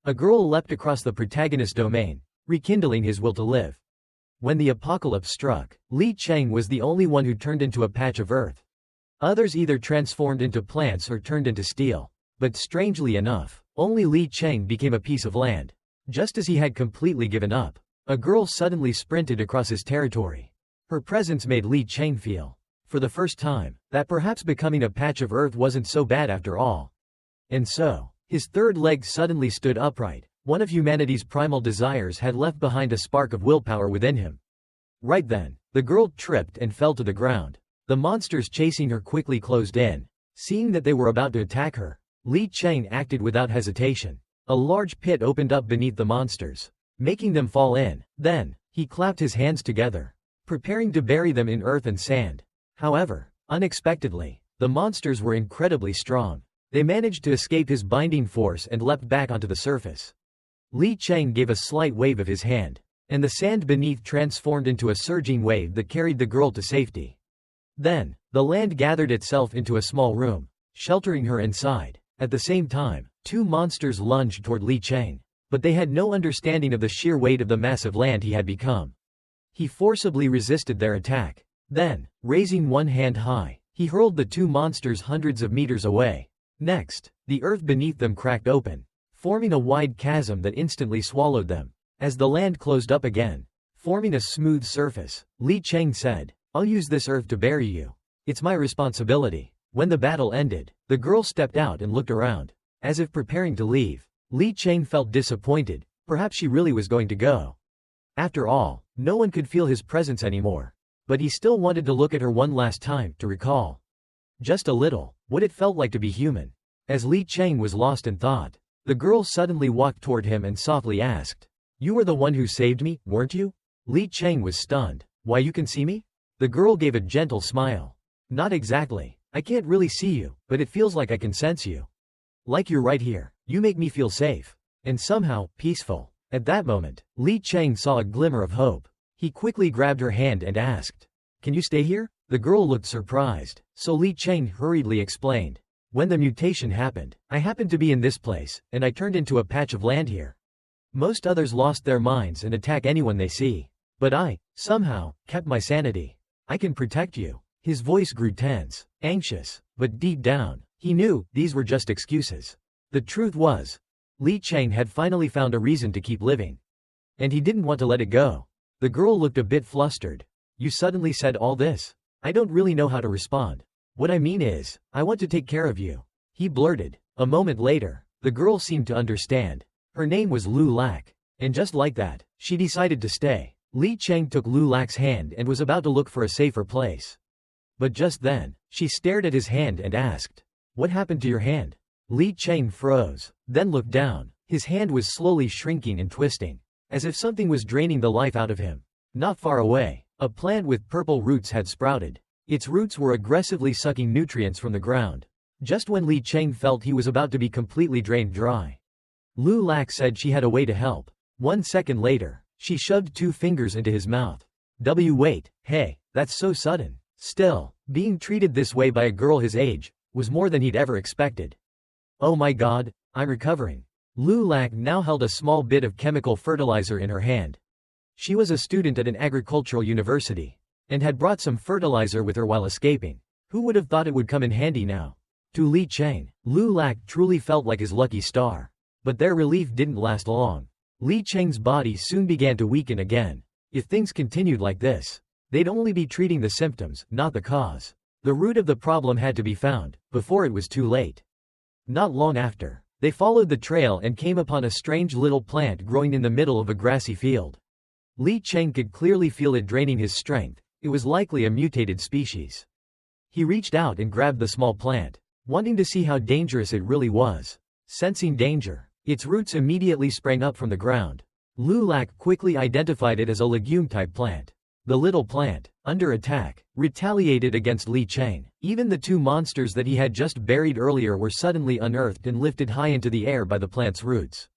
A girl leapt across the protagonist's domain, rekindling his will to live. When the apocalypse struck, Li Cheng was the only one who turned into a patch of earth. Others either transformed into plants or turned into steel. But strangely enough, only Li Cheng became a piece of land. Just as he had completely given up, a girl suddenly sprinted across his territory. Her presence made Li Cheng feel, for the first time, that perhaps becoming a patch of earth wasn't so bad after all. And so, his third leg suddenly stood upright. One of humanity's primal desires had left behind a spark of willpower within him. Right then, the girl tripped and fell to the ground. The monsters chasing her quickly closed in. Seeing that they were about to attack her, Li Cheng acted without hesitation. A large pit opened up beneath the monsters, making them fall in. Then, he clapped his hands together, preparing to bury them in earth and sand. However, unexpectedly, the monsters were incredibly strong. They managed to escape his binding force and leapt back onto the surface. Li Cheng gave a slight wave of his hand, and the sand beneath transformed into a surging wave that carried the girl to safety. Then, the land gathered itself into a small room, sheltering her inside. At the same time, two monsters lunged toward Li Cheng, but they had no understanding of the sheer weight of the massive land he had become. He forcibly resisted their attack. Then, raising one hand high, he hurled the two monsters hundreds of meters away. Next, the earth beneath them cracked open, forming a wide chasm that instantly swallowed them. As the land closed up again, forming a smooth surface, Li Cheng said, "I'll use this earth to bury you. It's my responsibility." When the battle ended, the girl stepped out and looked around, as if preparing to leave. Li Cheng felt disappointed. Perhaps she really was going to go. After all, no one could feel his presence anymore. But he still wanted to look at her one last time, to recall just a little what it felt like to be human. As Li Cheng was lost in thought, the girl suddenly walked toward him and softly asked, "You were the one who saved me, weren't you?" Li Cheng was stunned. "Why, you can see me?" The girl gave a gentle smile. "Not exactly. I can't really see you, but it feels like I can sense you. Like you're right here. You make me feel safe. And somehow, peaceful." At that moment, Li Cheng saw a glimmer of hope. He quickly grabbed her hand and asked, "Can you stay here?" The girl looked surprised, so Li Cheng hurriedly explained, "When the mutation happened, I happened to be in this place, and I turned into a patch of land here. Most others lost their minds and attack anyone they see. But I, somehow, kept my sanity. I can protect you." His voice grew tense, anxious, but deep down, he knew these were just excuses. The truth was, Li Cheng had finally found a reason to keep living. And he didn't want to let it go. The girl looked a bit flustered. "You suddenly said all this? I don't really know how to respond. What I mean is, I want to take care of you," he blurted. A moment later, the girl seemed to understand. Her name was Lu Lak. And just like that, she decided to stay. Li Cheng took Lu Lak's hand and was about to look for a safer place. But just then, she stared at his hand and asked, "What happened to your hand?" Li Cheng froze, then looked down. His hand was slowly shrinking and twisting, as if something was draining the life out of him. Not far away, a plant with purple roots had sprouted. Its roots were aggressively sucking nutrients from the ground. Just when Li Cheng felt he was about to be completely drained dry, Lu Lak said she had a way to help. 1 second later, she shoved 2 fingers into his mouth. Wait, hey, that's so sudden. Still, being treated this way by a girl his age was more than he'd ever expected. "Oh my god, I'm recovering." Lu Lak now held a small bit of chemical fertilizer in her hand. She was a student at an agricultural university, and had brought some fertilizer with her while escaping. Who would have thought it would come in handy now? To Li Cheng, Lu Lak truly felt like his lucky star. But their relief didn't last long. Li Cheng's body soon began to weaken again. If things continued like this, they'd only be treating the symptoms, not the cause. The root of the problem had to be found, before it was too late. Not long after, they followed the trail and came upon a strange little plant growing in the middle of a grassy field. Li Cheng could clearly feel it draining his strength. It was likely a mutated species. He reached out and grabbed the small plant, wanting to see how dangerous it really was. Sensing danger, its roots immediately sprang up from the ground. Lu Lak quickly identified it as a legume-type plant. The little plant, under attack, retaliated against Li Cheng. Even the 2 monsters that he had just buried earlier were suddenly unearthed and lifted high into the air by the plant's roots.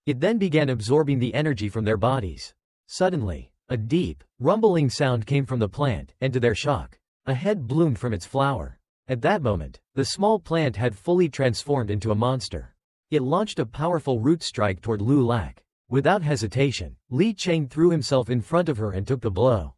It then began absorbing the energy from their bodies. Suddenly, a deep, rumbling sound came from the plant, and to their shock, a head bloomed from its flower. At that moment, the small plant had fully transformed into a monster. It launched a powerful root strike toward Lu Lak. Without hesitation, Li Cheng threw himself in front of her and took the blow.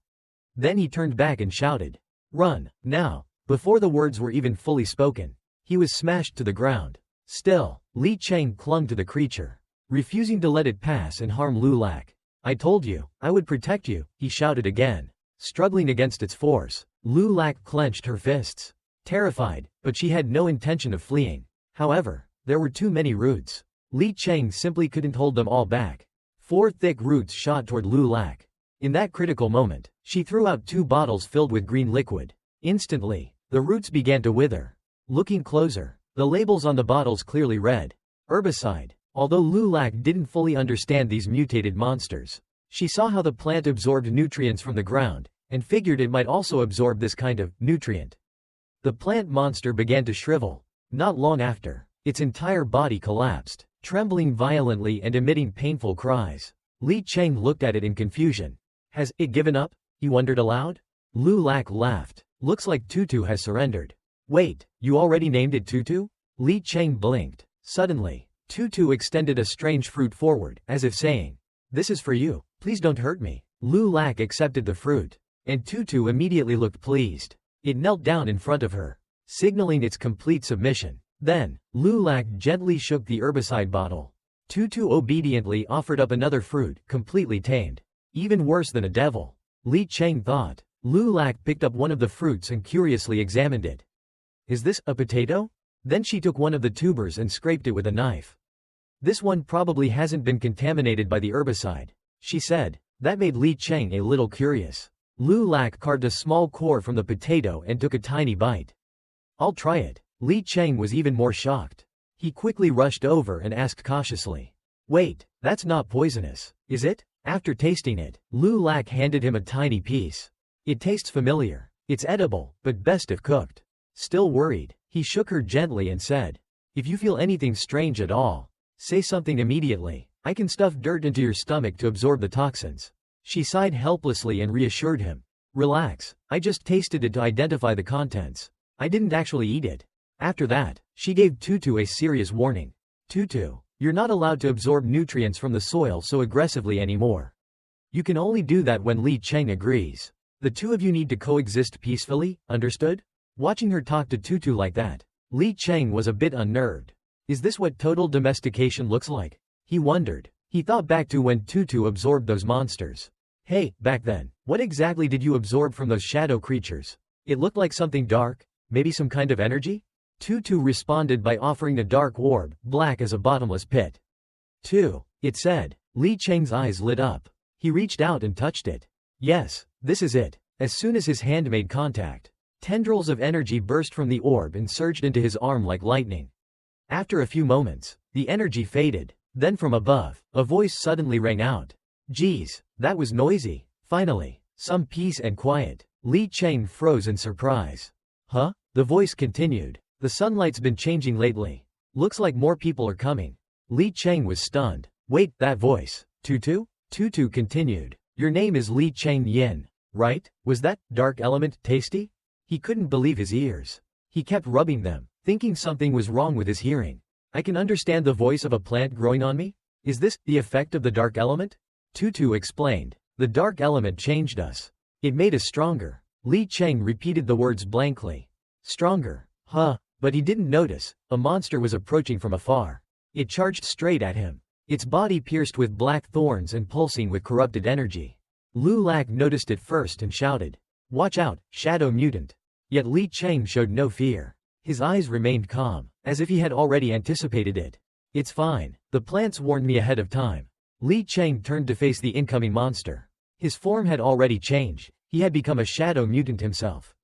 Then he turned back and shouted, "Run, now!" Before the words were even fully spoken, he was smashed to the ground. Still, Li Cheng clung to the creature, refusing to let it pass and harm Lu Lak. "I told you, I would protect you," he shouted again. Struggling against its force, Lu Lak clenched her fists. Terrified, but she had no intention of fleeing. However, there were too many roots. Li Cheng simply couldn't hold them all back. 4 thick roots shot toward Lu Lak. In that critical moment, she threw out 2 bottles filled with green liquid. Instantly, the roots began to wither. Looking closer, the labels on the bottles clearly read, "Herbicide." Although Lu Lak didn't fully understand these mutated monsters, she saw how the plant absorbed nutrients from the ground, and figured it might also absorb this kind of nutrient. The plant monster began to shrivel. Not long after, its entire body collapsed, trembling violently and emitting painful cries. Li Cheng looked at it in confusion. "Has it given up?" he wondered aloud. Lu Lak laughed. "Looks like Tutu has surrendered." "Wait, you already named it Tutu?" Li Cheng blinked. Suddenly, Tutu extended a strange fruit forward, as if saying, "This is for you, please don't hurt me." Lu Lak accepted the fruit, and Tutu immediately looked pleased. It knelt down in front of her, signaling its complete submission. Then, Lu Lak gently shook the herbicide bottle. Tutu obediently offered up another fruit, completely tamed. Even worse than a devil, Li Cheng thought. Lu Lak picked up one of the fruits and curiously examined it. "Is this a potato?" Then she took one of the tubers and scraped it with a knife. "This one probably hasn't been contaminated by the herbicide," she said. That made Li Cheng a little curious. Lu Lak carved a small core from the potato and took a tiny bite. "I'll try it." Li Cheng was even more shocked. He quickly rushed over and asked cautiously, "Wait, that's not poisonous, is it?" After tasting it, Lu Lak handed him a tiny piece. "It tastes familiar. It's edible, but best if cooked." Still worried, he shook her gently and said, "If you feel anything strange at all, say something immediately. I can stuff dirt into your stomach to absorb the toxins." She sighed helplessly and reassured him. "Relax, I just tasted it to identify the contents. I didn't actually eat it." After that, she gave Tutu a serious warning. "Tutu, you're not allowed to absorb nutrients from the soil so aggressively anymore. You can only do that when Li Cheng agrees. The two of you need to coexist peacefully, understood?" Watching her talk to Tutu like that, Li Cheng was a bit unnerved. Is this what total domestication looks like? He wondered. He thought back to when Tutu absorbed those monsters. "Hey, back then, what exactly did you absorb from those shadow creatures? It looked like something dark, maybe some kind of energy?" Tutu responded by offering a dark orb, black as a bottomless pit. "2," it said. Li Cheng's eyes lit up. He reached out and touched it. Yes, this is it. As soon as his hand made contact, tendrils of energy burst from the orb and surged into his arm like lightning. After a few moments, the energy faded. Then from above, a voice suddenly rang out. "Geez, that was noisy." Finally, some peace and quiet. Li Cheng froze in surprise. "Huh?" The voice continued. "The sunlight's been changing lately. Looks like more people are coming." Li Cheng was stunned. "Wait, that voice. Tutu?" Tutu continued. "Your name is Li Cheng Yin, right? Was that dark element tasty?" He couldn't believe his ears. He kept rubbing them, thinking something was wrong with his hearing. "I can understand the voice of a plant growing on me? Is this the effect of the dark element?" Tutu explained. "The dark element changed us. It made us stronger." Li Cheng repeated the words blankly. "Stronger, huh?" But he didn't notice. A monster was approaching from afar. It charged straight at him, its body pierced with black thorns and pulsing with corrupted energy. Lu Lak noticed it first and shouted, "Watch out, shadow mutant." Yet Li Cheng showed no fear. His eyes remained calm, as if he had already anticipated it. "It's fine. The plants warned me ahead of time." Li Cheng turned to face the incoming monster. His form had already changed. He had become a shadow mutant himself.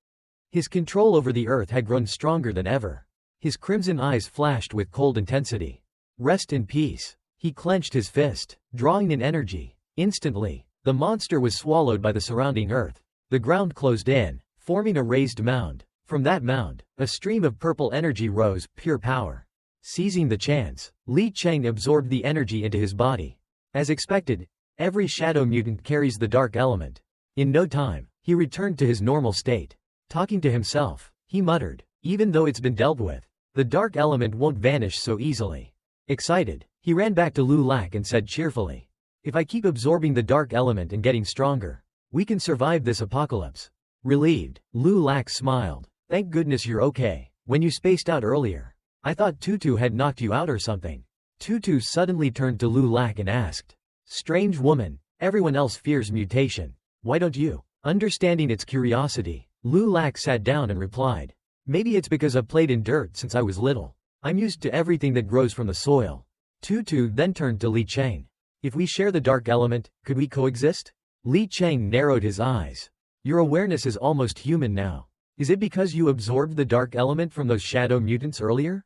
His control over the earth had grown stronger than ever. His crimson eyes flashed with cold intensity. "Rest in peace." He clenched his fist, drawing in energy. Instantly, the monster was swallowed by the surrounding earth. The ground closed in, forming a raised mound. From that mound, a stream of purple energy rose, pure power. Seizing the chance, Li Cheng absorbed the energy into his body. As expected, every shadow mutant carries the dark element. In no time, he returned to his normal state. Talking to himself, he muttered, "Even though it's been dealt with, the dark element won't vanish so easily." Excited, he ran back to Lu Lak and said cheerfully, "If I keep absorbing the dark element and getting stronger, we can survive this apocalypse." Relieved, Lu Lak smiled. "Thank goodness you're okay. When you spaced out earlier, I thought Tutu had knocked you out or something." Tutu suddenly turned to Lu Lak and asked, "Strange woman, everyone else fears mutation. Why don't you?" Understanding its curiosity, Lu Lak sat down and replied, "Maybe it's because I've played in dirt since I was little. I'm used to everything that grows from the soil." Tutu then turned to Li Cheng. "If we share the dark element, could we coexist?" Li Cheng narrowed his eyes. "Your awareness is almost human now. Is it because you absorbed the dark element from those shadow mutants earlier?"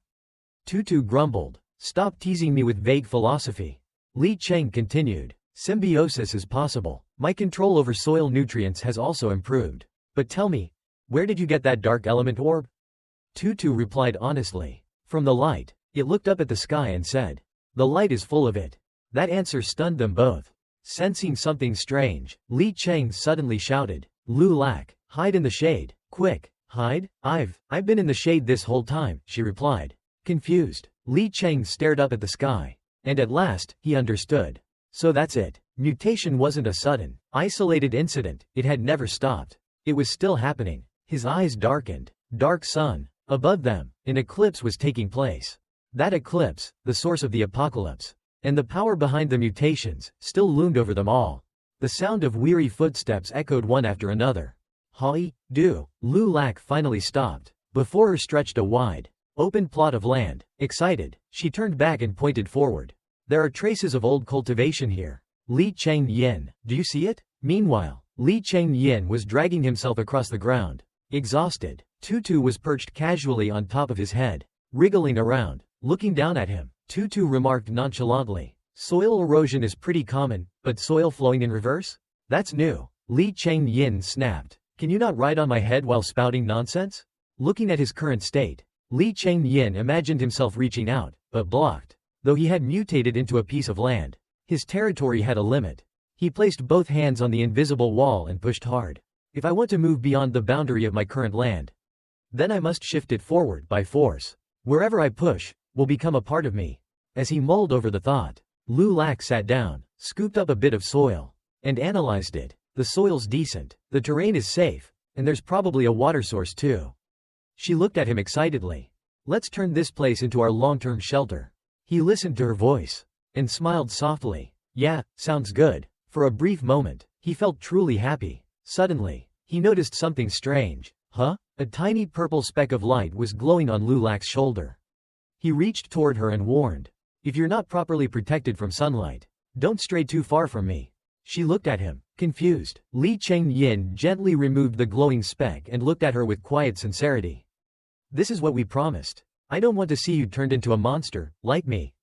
Tutu grumbled. "Stop teasing me with vague philosophy." Li Cheng continued, "Symbiosis is possible. My control over soil nutrients has also improved. But tell me, where did you get that dark element orb?" Tutu replied honestly, "From the light." It looked up at the sky and said, "The light is full of it." That answer stunned them both. Sensing something strange, Li Cheng suddenly shouted, "Lu Lak, hide in the shade, quick, hide." I've been in the shade this whole time," she replied. Confused, Li Cheng stared up at the sky. And at last, he understood. So that's it. Mutation wasn't a sudden, isolated incident, it had never stopped. It was still happening. His eyes darkened. Dark sun. Above them, an eclipse was taking place. That eclipse, the source of the apocalypse, and the power behind the mutations, still loomed over them all. The sound of weary footsteps echoed one after another. "Hai, do." Lu Lak finally stopped. Before her stretched a wide, open plot of land. Excited, she turned back and pointed forward. "There are traces of old cultivation here. Li Cheng Yin, do you see it?" Meanwhile, Li Cheng Yin was dragging himself across the ground. Exhausted, Tutu was perched casually on top of his head, wriggling around. Looking down at him, Tutu remarked nonchalantly, "Soil erosion is pretty common, but soil flowing in reverse? That's new." Li Cheng Yin snapped, "Can you not ride on my head while spouting nonsense?" Looking at his current state, Li Cheng Yin imagined himself reaching out, but blocked. Though he had mutated into a piece of land, his territory had a limit. He placed both hands on the invisible wall and pushed hard. "If I want to move beyond the boundary of my current land, then I must shift it forward by force. Wherever I push, will become a part of me." As he mulled over the thought, Lu Lak sat down, scooped up a bit of soil, and analyzed it. The soil's decent, the terrain is safe, and there's probably a water source too. She looked at him excitedly. "Let's turn this place into our long-term shelter." He listened to her voice, and smiled softly. "Yeah, sounds good." For a brief moment, he felt truly happy. Suddenly, he noticed something strange. "Huh?" A tiny purple speck of light was glowing on Lu Lak's shoulder. He reached toward her and warned, "If you're not properly protected from sunlight, don't stray too far from me." She looked at him, confused. Li Cheng Yin gently removed the glowing speck and looked at her with quiet sincerity. "This is what we promised. I don't want to see you turned into a monster, like me."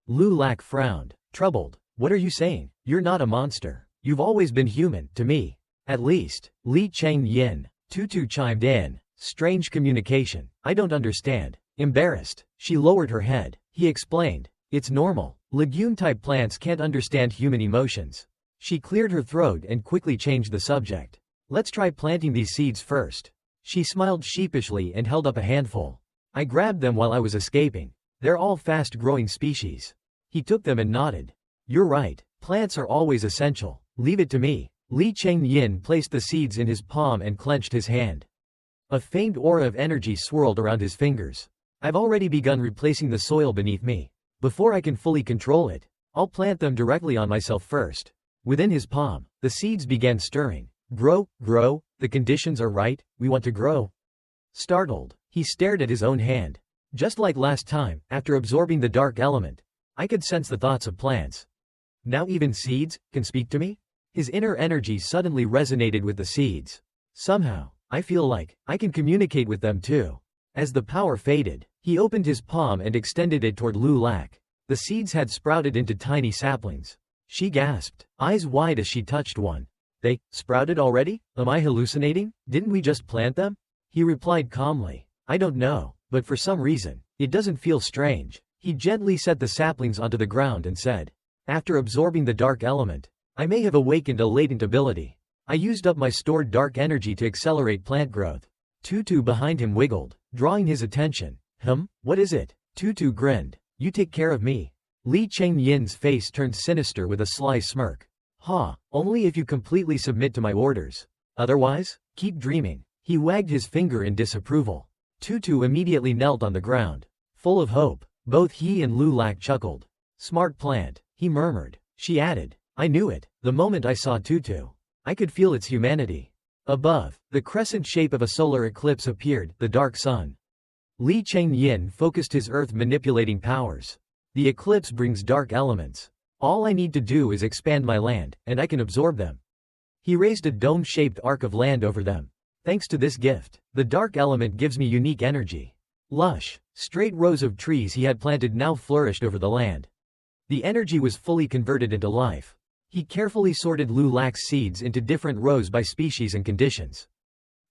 Lu Lak frowned, troubled. "What are you saying? You're not a monster. You've always been human, to me. At least." Li Cheng Yin. Tutu chimed in. "Strange communication. I don't understand." Embarrassed, she lowered her head. He explained, "It's normal. Legume-type plants can't understand human emotions." She cleared her throat and quickly changed the subject. "Let's try planting these seeds first." She smiled sheepishly and held up a handful. "I grabbed them while I was escaping. They're all fast-growing species." He took them and nodded. "You're right. Plants are always essential. Leave it to me." Li Cheng Yin placed the seeds in his palm and clenched his hand. A faint aura of energy swirled around his fingers. "I've already begun replacing the soil beneath me. Before I can fully control it, I'll plant them directly on myself first." Within his palm, the seeds began stirring. "Grow, grow, the conditions are right, we want to grow." Startled, he stared at his own hand. Just like last time, after absorbing the dark element, I could sense the thoughts of plants. Now even seeds can speak to me? His inner energy suddenly resonated with the seeds. Somehow, I feel like I can communicate with them too. As the power faded, he opened his palm and extended it toward Lu Lak. The seeds had sprouted into tiny saplings. She gasped, eyes wide as she touched one. "They sprouted already? Am I hallucinating? Didn't we just plant them?" He replied calmly, "I don't know, but for some reason, it doesn't feel strange." He gently set the saplings onto the ground and said, "After absorbing the dark element, I may have awakened a latent ability. I used up my stored dark energy to accelerate plant growth." Tutu behind him wiggled, drawing his attention. What is it?" Tutu grinned. you take care of me. Li Chengyin's face turned sinister with a sly smirk. Ha, only if you completely submit to my orders. Otherwise, keep dreaming. He wagged his finger in disapproval. Tutu immediately knelt on the ground. Full of hope, both he and Lu Lak chuckled. Smart plant, he murmured. She added, I knew it, the moment I saw Tutu. I could feel its humanity. Above, the crescent shape of a solar eclipse appeared, the dark sun. Li Chengyin focused his earth-manipulating powers. The eclipse brings dark elements. All I need to do is expand my land, and I can absorb them. He raised a dome-shaped arc of land over them. Thanks to this gift, the dark element gives me unique energy. Lush, straight rows of trees he had planted now flourished over the land. The energy was fully converted into life. He carefully sorted Lu Lak's seeds into different rows by species and conditions.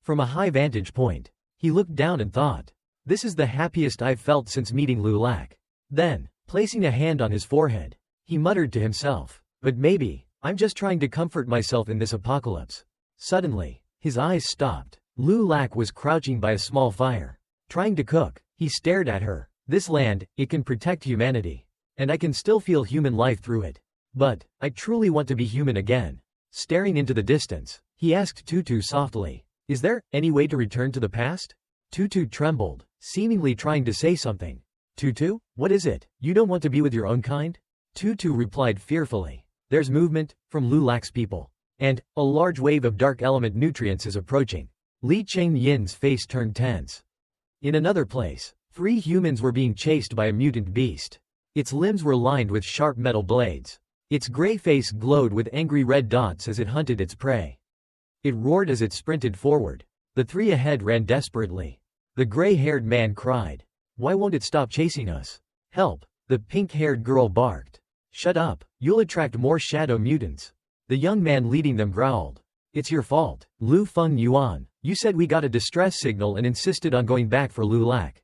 From a high vantage point, he looked down and thought, this is the happiest I've felt since meeting Lu Lak. Then, placing a hand on his forehead, he muttered to himself, but maybe, I'm just trying to comfort myself in this apocalypse. Suddenly, his eyes stopped. Lu Lak was crouching by a small fire, trying to cook. He stared at her. This land, it can protect humanity. And I can still feel human life through it. But, I truly want to be human again. Staring into the distance, he asked Tutu softly, is there any way to return to the past? Tutu trembled, seemingly trying to say something. Tutu, what is it? You don't want to be with your own kind? Tutu replied fearfully. There's movement, from Lu Lak's people. And, a large wave of dark element nutrients is approaching. Li Chengyin's face turned tense. In another place, 3 humans were being chased by a mutant beast. Its limbs were lined with sharp metal blades. Its gray face glowed with angry red dots as it hunted its prey. It roared as it sprinted forward. The 3 ahead ran desperately. The gray-haired man cried. Why won't it stop chasing us? Help! The pink-haired girl barked. Shut up, you'll attract more shadow mutants. The young man leading them growled. It's your fault, Lu Feng Yuan. You said we got a distress signal and insisted on going back for Lu Lak.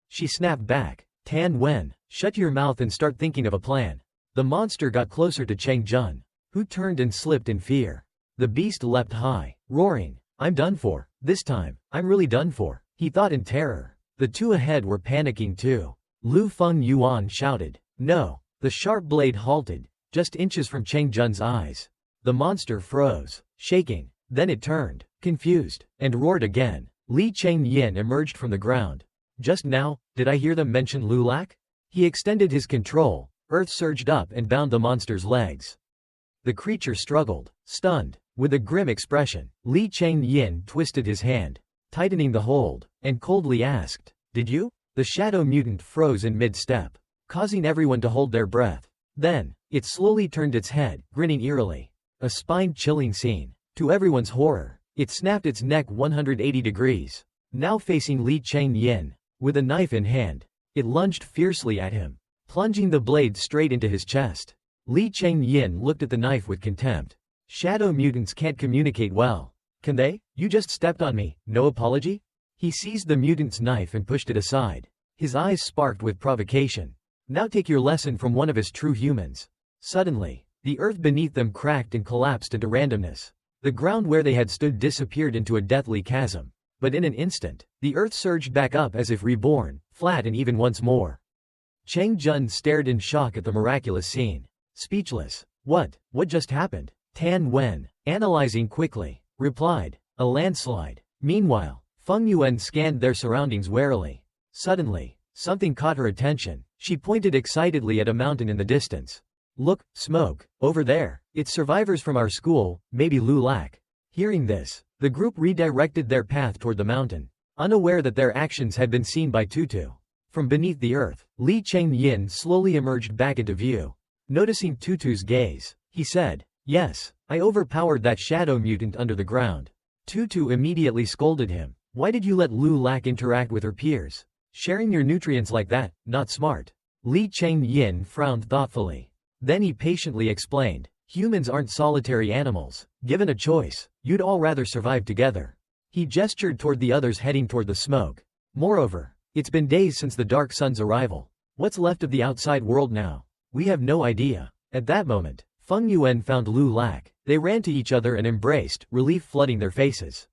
She snapped back. Tan Wen, shut your mouth and start thinking of a plan. The monster got closer to Cheng Jun, who turned and slipped in fear. The beast leapt high, roaring. I'm done for. This time, I'm really done for, he thought in terror. The 2 ahead were panicking too. Lu Feng Yuan shouted. No. The sharp blade halted, just inches from Cheng Jun's eyes. The monster froze, shaking. Then it turned, confused, and roared again. Li Chengyin emerged from the ground. Just now, did I hear them mention Lu Lak? He extended his control. Earth surged up and bound the monster's legs. The creature struggled, stunned. With a grim expression, Li Chengyin twisted his hand, tightening the hold, and coldly asked, did you? The shadow mutant froze in mid-step, causing everyone to hold their breath. Then, it slowly turned its head, grinning eerily. A spine-chilling scene. To everyone's horror, it snapped its neck 180 degrees. Now facing Li Chengyin, with a knife in hand, it lunged fiercely at him, plunging the blade straight into his chest. Li Chengyin looked at the knife with contempt. Shadow mutants can't communicate well. Can they? You just stepped on me, no apology? He seized the mutant's knife and pushed it aside. His eyes sparked with provocation. Now take your lesson from one of us true humans. Suddenly, the earth beneath them cracked and collapsed into randomness. The ground where they had stood disappeared into a deathly chasm. But in an instant, the earth surged back up as if reborn, flat and even once more. Cheng Jun stared in shock at the miraculous scene. Speechless. What just happened? Tan Wen, analyzing quickly, replied, a landslide. Meanwhile, Feng Yuan scanned their surroundings warily. Suddenly, something caught her attention. She pointed excitedly at a mountain in the distance. Look, smoke, over there. It's survivors from our school, maybe Lu Lak. Hearing this, the group redirected their path toward the mountain, unaware that their actions had been seen by Tutu. From beneath the earth, Li Chengyin slowly emerged back into view. Noticing Tutu's gaze, he said, yes, I overpowered that shadow mutant under the ground. Tutu immediately scolded him. Why did you let Lu Lak interact with her peers? Sharing your nutrients like that, not smart. Li Chengyin frowned thoughtfully. Then he patiently explained, humans aren't solitary animals. Given a choice, you'd all rather survive together. He gestured toward the others heading toward the smoke. Moreover, it's been days since the Dark Sun's arrival. What's left of the outside world now? We have no idea. At that moment, Feng Yuan found Lu Lak. They ran to each other and embraced, relief flooding their faces.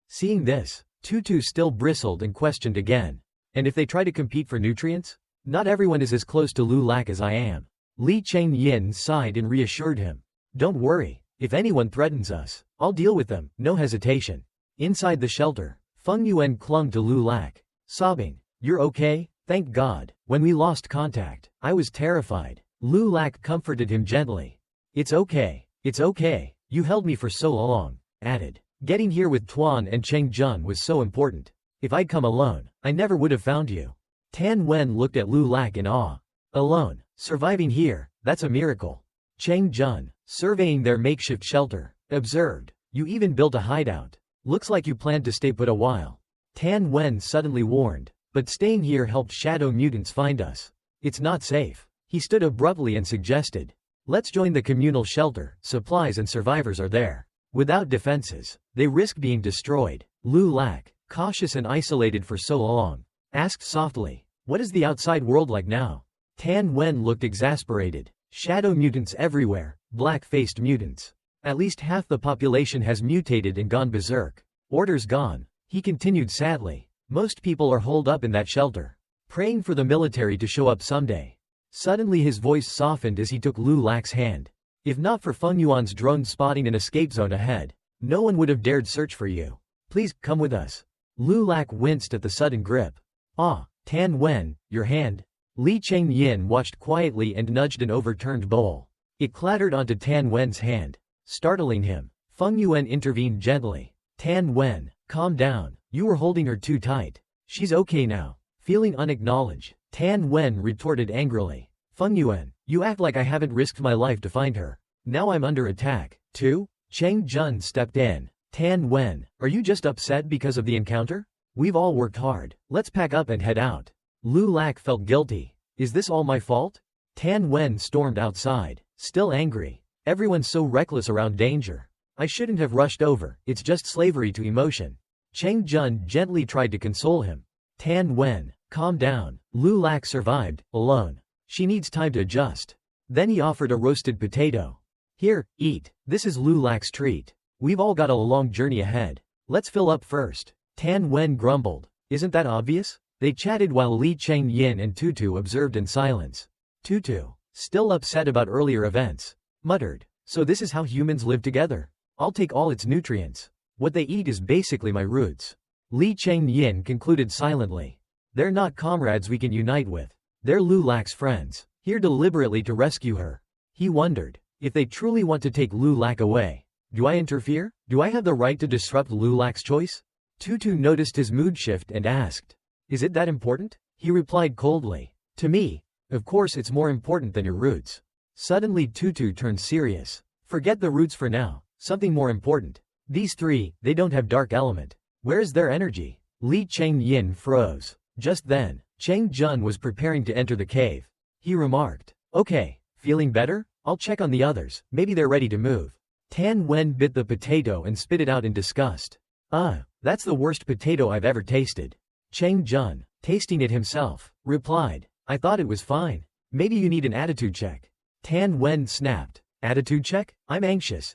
Seeing this, Tutu still bristled and questioned again. And if they try to compete for nutrients? Not everyone is as close to Lu Lak as I am. Li Changyin sighed and reassured him. Don't worry, if anyone threatens us, I'll deal with them, no hesitation. Inside the shelter, Feng Yuan clung to Lu Lak, sobbing. You're okay? Thank God. When we lost contact, I was terrified. Lu Lak comforted him gently. It's okay. It's okay. You held me for so long, added. Getting here with Tuan and Cheng Jun was so important. If I'd come alone, I never would have found you. Tan Wen looked at Lu Lak in awe. Alone, surviving here, that's a miracle. Cheng Jun, surveying their makeshift shelter, observed. You even built a hideout. Looks like you planned to stay put a while. Tan Wen suddenly warned. But staying here helped shadow mutants find us. It's not safe. He stood abruptly and suggested. Let's join the communal shelter, supplies and survivors are there. Without defenses, they risk being destroyed. Lu Lak, cautious and isolated for so long, asked softly, what is the outside world like now? Tan Wen looked exasperated. Shadow mutants everywhere, black-faced mutants. At least half the population has mutated and gone berserk. Orders gone. He continued sadly. Most people are holed up in that shelter, praying for the military to show up someday. Suddenly his voice softened as he took Lu Lak's hand. If not for Feng Yuan's drone spotting an escape zone ahead, no one would have dared search for you. Please, come with us. Lu Lak winced at the sudden grip. Ah, Tan Wen, your hand. Li Changyin watched quietly and nudged an overturned bowl. It clattered onto Tan Wen's hand, startling him. Feng Yuan intervened gently. Tan Wen, calm down. You were holding her too tight. She's okay now. Feeling unacknowledged, Tan Wen retorted angrily. Feng Yuan, you act like I haven't risked my life to find her. Now I'm under attack, too? Cheng Jun stepped in. Tan Wen, are you just upset because of the encounter? We've all worked hard. Let's pack up and head out. Lu Lak felt guilty. Is this all my fault? Tan Wen stormed outside, still angry. Everyone's so reckless around danger. I shouldn't have rushed over. It's just slavery to emotion. Cheng Jun gently tried to console him. Tan Wen, calm down. Lu Lak survived, alone. She needs time to adjust. Then he offered a roasted potato. Here, eat. This is Lu Lak's treat. We've all got a long journey ahead. Let's fill up first. Tan Wen grumbled. Isn't that obvious? They chatted while Li Changyin and Tutu observed in silence. Tutu, still upset about earlier events, muttered. So this is how humans live together. I'll take all its nutrients. What they eat is basically my roots. Li Changyin concluded silently. They're not comrades we can unite with. They're Lu Lak's friends, here deliberately to rescue her. He wondered, if they truly want to take Lu Lak away, do I interfere? Do I have the right to disrupt Lu Lak's choice? Tutu noticed his mood shift and asked, is it that important? He replied coldly, to me, of course it's more important than your roots. Suddenly Tutu turned serious. Forget the roots for now, something more important. These three, they don't have dark element. Where is their energy? Li Changyin froze. Just then, Cheng Jun was preparing to enter the cave. He remarked, okay, feeling better? I'll check on the others, maybe they're ready to move. Tan Wen bit the potato and spit it out in disgust. That's the worst potato I've ever tasted. Cheng Jun, tasting it himself, replied, I thought it was fine. Maybe you need an attitude check. Tan Wen snapped. Attitude check? I'm anxious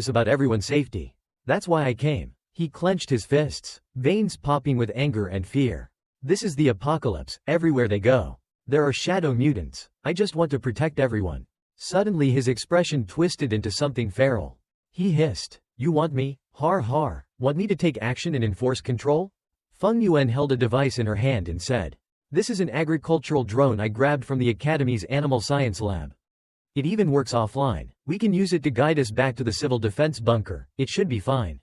about everyone's safety. That's why I came. He clenched his fists, veins popping with anger and fear. This is the apocalypse, everywhere they go. There are shadow mutants. I just want to protect everyone. Suddenly his expression twisted into something feral. He hissed, you want me? Har har. Want me to take action and enforce control? Feng Yuan held a device in her hand and said, this is an agricultural drone I grabbed from the Academy's animal science lab. It even works offline. We can use it to guide us back to the civil defense bunker. It should be fine.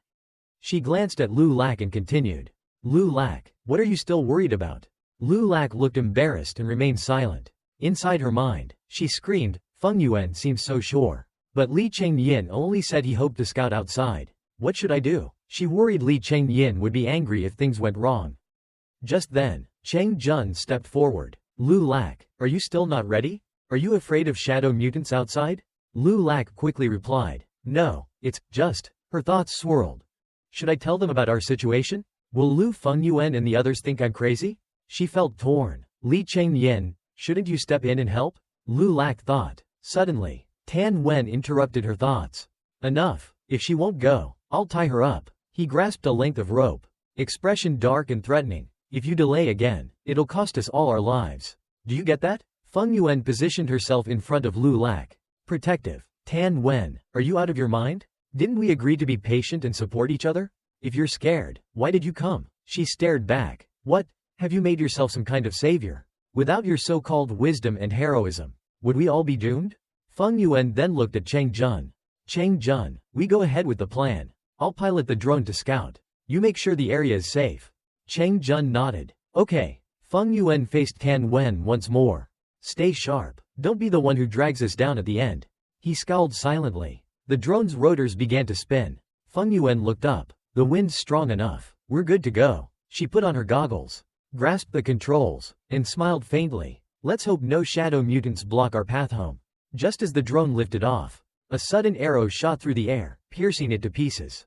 She glanced at Lu Lak and continued. Lu Lak, what are you still worried about? Lu Lak looked embarrassed and remained silent. Inside her mind, she screamed, Feng Yuan seems so sure. But Li Changyin only said he hoped to scout outside. What should I do? She worried Li Changyin would be angry if things went wrong. Just then, Cheng Jun stepped forward. Lu Lak, are you still not ready? Are you afraid of shadow mutants outside? Lu Lak quickly replied, no, it's just. Her thoughts swirled. Should I tell them about our situation? Will Lu Feng Yuan and the others think I'm crazy? She felt torn. Li Changyin, shouldn't you step in and help? Lu Lak thought. Suddenly, Tan Wen interrupted her thoughts. Enough. If she won't go, I'll tie her up. He grasped a length of rope. Expression dark and threatening. If you delay again, it'll cost us all our lives. Do you get that? Feng Yuan positioned herself in front of Lu Lak. Protective. Tan Wen, are you out of your mind? Didn't we agree to be patient and support each other? If you're scared, why did you come? She stared back. What? Have you made yourself some kind of savior? Without your so-called wisdom and heroism, would we all be doomed? Feng Yuan then looked at Cheng Jun. Cheng Jun, we go ahead with the plan. I'll pilot the drone to scout. You make sure the area is safe. Cheng Jun nodded. Okay. Feng Yuan faced Tan Wen once more. Stay sharp. Don't be the one who drags us down at the end. He scowled silently. The drone's rotors began to spin. Feng Yuan looked up. The wind's strong enough. We're good to go. She put on her goggles, grasped the controls, and smiled faintly. Let's hope no shadow mutants block our path home. Just as the drone lifted off, a sudden arrow shot through the air, piercing it to pieces.